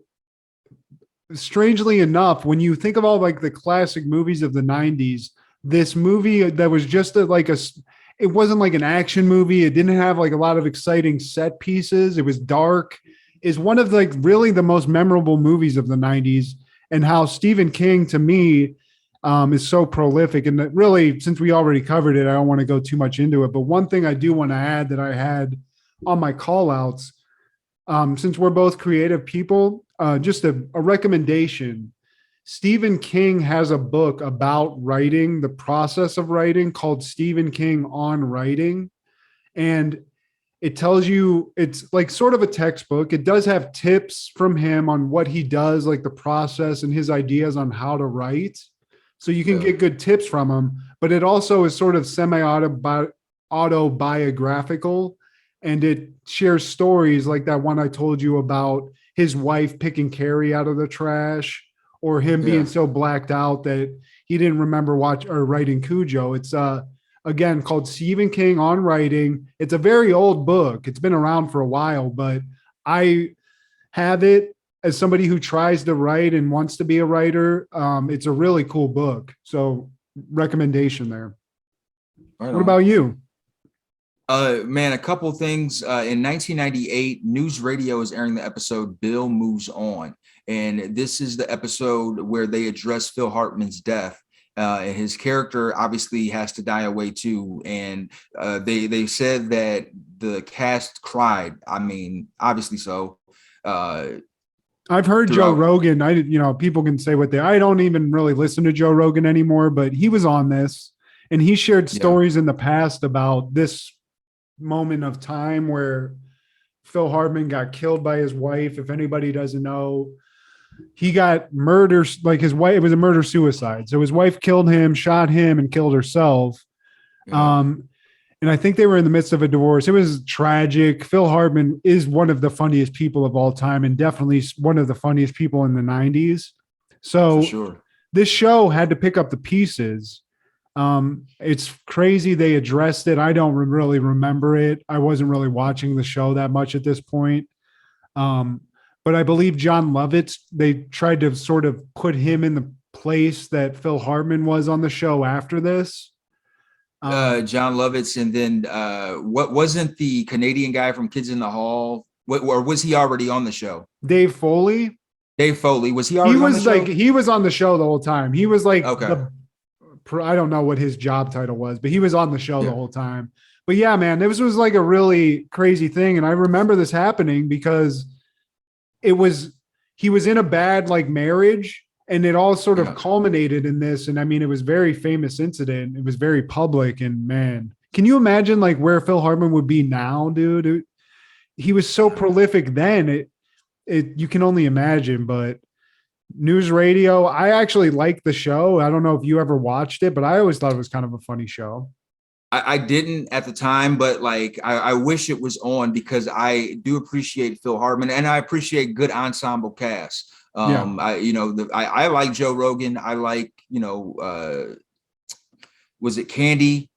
strangely enough, when you think of all like the classic movies of the 90s, this movie that was just it wasn't like an action movie. It didn't have like a lot of exciting set pieces. It was dark, is one of like really the most memorable movies of the 90s, and how Stephen King to me is so prolific. And that really, since we already covered it, I don't want to go too much into it. But one thing I do want to add that I had on my call outs, since we're both creative people, just a recommendation. Stephen King has a book about writing, the process of writing, called Stephen King on Writing. And it tells you, it's like sort of a textbook. It does have tips from him on what he does, like the process and his ideas on how to write. So you can get good tips from him, but it also is sort of semi-autobiographical, and it shares stories like that one I told you about his wife picking Carrie out of the trash, or him being so blacked out that he didn't remember writing Cujo. It's again called Stephen King on Writing. It's a very old book. It's been around for a while, but I have it as somebody who tries to write and wants to be a writer. It's a really cool book. So recommendation there. Right What on. about you? Man, a couple things. In 1998, News Radio is airing the episode Bill Moves On. And this is the episode where they address Phil Hartman's death. And his character obviously has to die away too. And they said that the cast cried. I mean, obviously so. I've heard Joe Rogan. People can say what I don't even really listen to Joe Rogan anymore, but he was on this and he shared stories in the past about this moment of time where Phil Hartman got killed by his wife. If anybody doesn't know, he got murdered, like his wife, it was a murder suicide. So his wife killed him, shot him, and killed herself. Yeah. And I think they were in the midst of a divorce. It was tragic. Phil Hartman is one of the funniest people of all time and definitely one of the funniest people in the 90s. So this show had to pick up the pieces. It's crazy they addressed it. I don't really remember it. I wasn't really watching the show that much at this point. But I believe John Lovitz, they tried to sort of put him in the place that Phil Hartman was on the show after this. John Lovitz, and then what wasn't the Canadian guy from Kids in the Hall? Or was he already on the show? Dave Foley. Dave Foley, was he already on the show? He was on the show the whole time. He was like, I don't know what his job title was, but he was on the show the whole time. But yeah, man, this was like a really crazy thing. And I remember this happening because he was in a bad like marriage. And it all sort of culminated in this. And I mean, it was a very famous incident. It was very public. And man, can you imagine like where Phil Hartman would be now, dude? He was so prolific then. You can only imagine. But News Radio, I actually liked the show. I don't know if you ever watched it, but I always thought it was kind of a funny show. I didn't at the time, but like I wish it was on because I do appreciate Phil Hartman and I appreciate good ensemble cast. I like Joe Rogan. I like, was it Candy?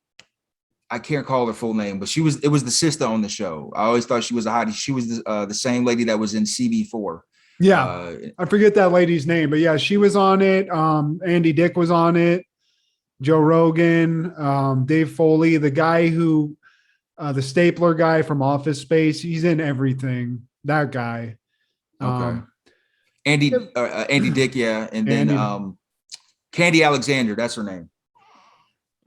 I can't call her full name, but it was the sister on the show. I always thought she was a hottie. She was the same lady that was in CB4. Yeah. I forget that lady's name, but yeah, she was on it. Andy Dick was on it. Joe Rogan, Dave Foley, the guy who, the stapler guy from Office Space. He's in everything. That guy. Okay. Andy Dick, yeah, and then Candy Alexander, that's her name.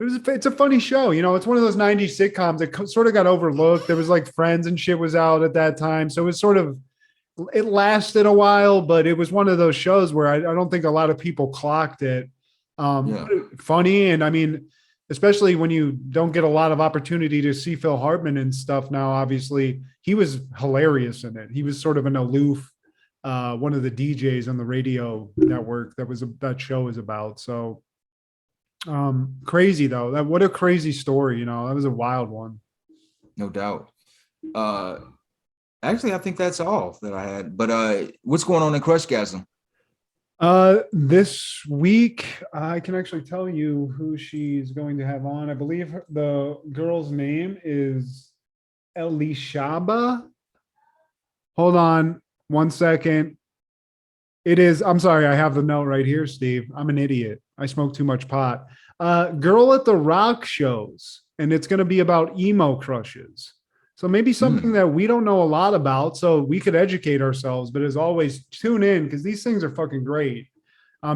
It's a funny show, it's one of those 90s sitcoms that sort of got overlooked. There was like Friends and shit was out at that time, so it was it lasted a while, but it was one of those shows where I don't think a lot of people clocked it. Funny, and I mean, especially when you don't get a lot of opportunity to see Phil Hartman and stuff now. Obviously, he was hilarious in it. He was sort of an aloof. One of the DJs on the radio network that show is about. So crazy though. What a crazy story, that was a wild one. No doubt. Actually, I think that's all that I had. But what's going on in Crushgasm? This week, I can actually tell you who she's going to have on. I believe the girl's name is Elishaba. Hold on. 1 second. I'm sorry, I have the note right here, Steve. I'm an idiot. I smoke too much pot. Girl at the Rock shows, and it's going to be about emo crushes. So maybe something that we don't know a lot about, so we could educate ourselves. But as always, tune in because these things are fucking great.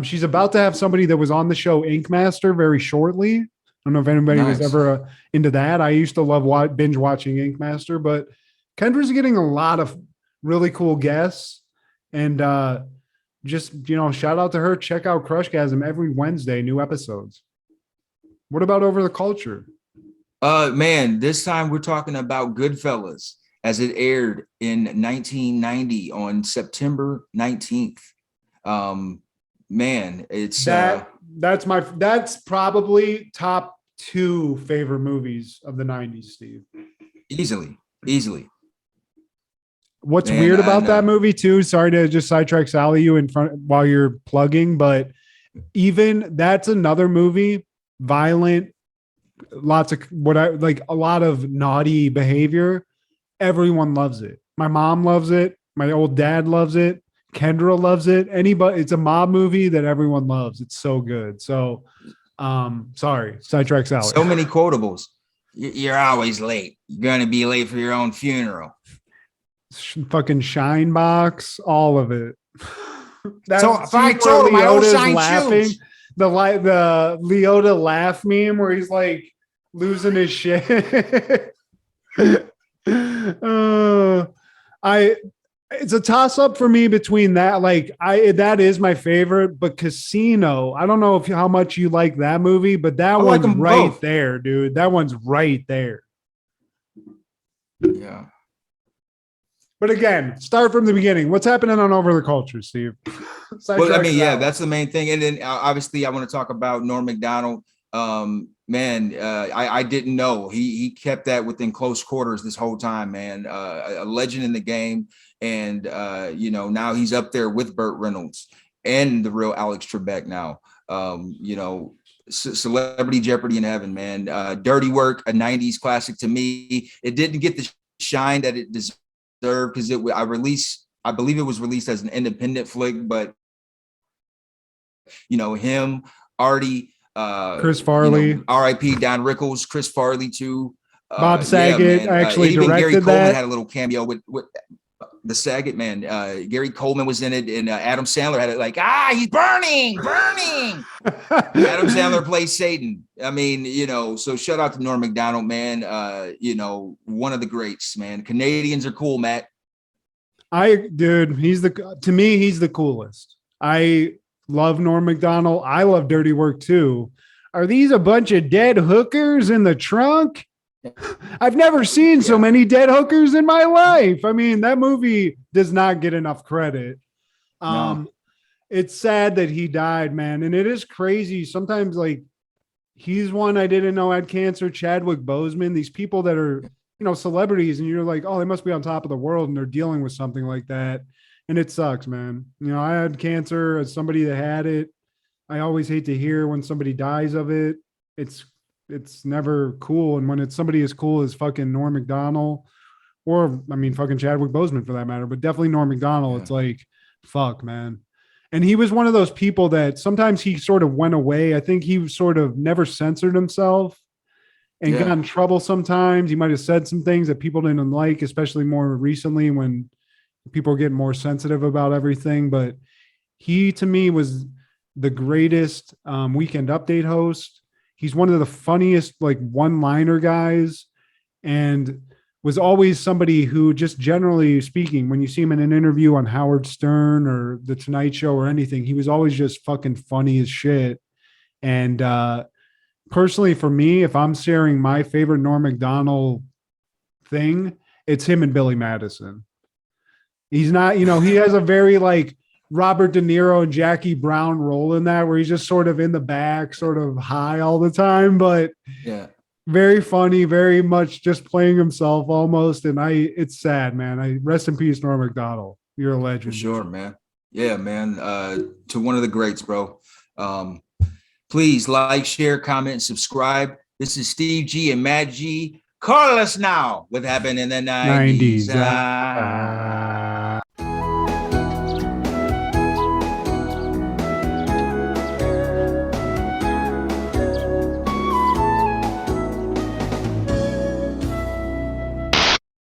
She's about to have somebody that was on the show Ink Master very shortly. I don't know if anybody was ever into that. I used to love binge watching Ink Master, but Kendra's getting a lot of really cool guests, and shout out to her. Check out Crushgasm every Wednesday, new episodes. What about Over the Culture? Man, this time we're talking about Goodfellas as it aired in 1990 on September 19th. Man, it's that's probably top 2 favorite movies of the 90s, Steve. Easily. What's weird about that movie too? Sorry to just sidetrack Sally you while you're plugging, but even that's another movie, violent, lots of a lot of naughty behavior. Everyone loves it. My mom loves it. My old dad loves it. Kendra loves it. It's a mob movie that everyone loves. It's so good. So Sorry, sidetrack Sally. So many quotables. You're always late. You're gonna be late for your own funeral. Fucking shine box, all of it. So if I told him I don't shine shoes. The Leota laugh meme where he's like losing his shit. It's a toss up for me between that. That is my favorite, but Casino, I don't know how much you like that movie, but that one's like right both. There, dude. That one's right there. Yeah. But again, start from the beginning. What's happening on Over the Culture, Steve? Well, I mean, yeah, that's the main thing. And then obviously I want to talk about Norm Macdonald. I didn't know he kept that within close quarters this whole time, man. A legend in the game. And, now he's up there with Burt Reynolds and the real Alex Trebek now. Celebrity Jeopardy in heaven, man. Dirty Work, a 90s classic to me. It didn't get the shine that it deserved because I believe it was released as an independent flick, but him, Artie, Chris Farley, R.I.P. Don Rickles, Chris Farley too. Bob Saget actually even directed Gary Coleman that. Had a little cameo with the Saget man. Gary Coleman was in it, and Adam Sandler had it. Like, he's burning. Adam Sandler plays Satan. I mean, so shout out to Norm Macdonald, man. One of the greats, man. Canadians are cool, Matt. He's the coolest. I love Norm Macdonald. I love Dirty Work too. Are these a bunch of dead hookers in the trunk? I've never seen so many dead hookers in my life. I mean, that movie does not get enough credit. No. It's sad that he died, man. And it is crazy. Sometimes he's one I didn't know had cancer, Chadwick Boseman, these people that are, celebrities, and you're like, oh, they must be on top of the world and they're dealing with something like that. And it sucks, man. I had cancer as somebody that had it. I always hate to hear when somebody dies of it. It's never cool. And when it's somebody as cool as fucking Norm Macdonald, or fucking Chadwick Boseman for that matter, but definitely Norm Macdonald, It's like, fuck, man. And he was one of those people that sometimes he sort of went away. I think he sort of never censored himself and got in trouble sometimes. He might have said some things that people didn't like, especially more recently when people are getting more sensitive about everything. But he, to me, was the greatest Weekend Update host. He's one of the funniest, one-liner guys, and was always somebody who, just generally speaking, when you see him in an interview on Howard Stern or The Tonight Show or anything, he was always just fucking funny as shit. And personally, for me, if I'm sharing my favorite Norm Macdonald thing, it's him and Billy Madison. He's not, he has a very Robert De Niro and Jackie Brown role in that, where he's just sort of in the back, sort of high all the time, but very funny, very much just playing himself almost. And it's sad, man. Rest in peace, Norm Macdonald. You're a legend. For sure, man. Yeah, man. To one of the greats, bro. Please like, share, comment, subscribe. This is Steve G and Matt G. Call us now. What happened in the 90s?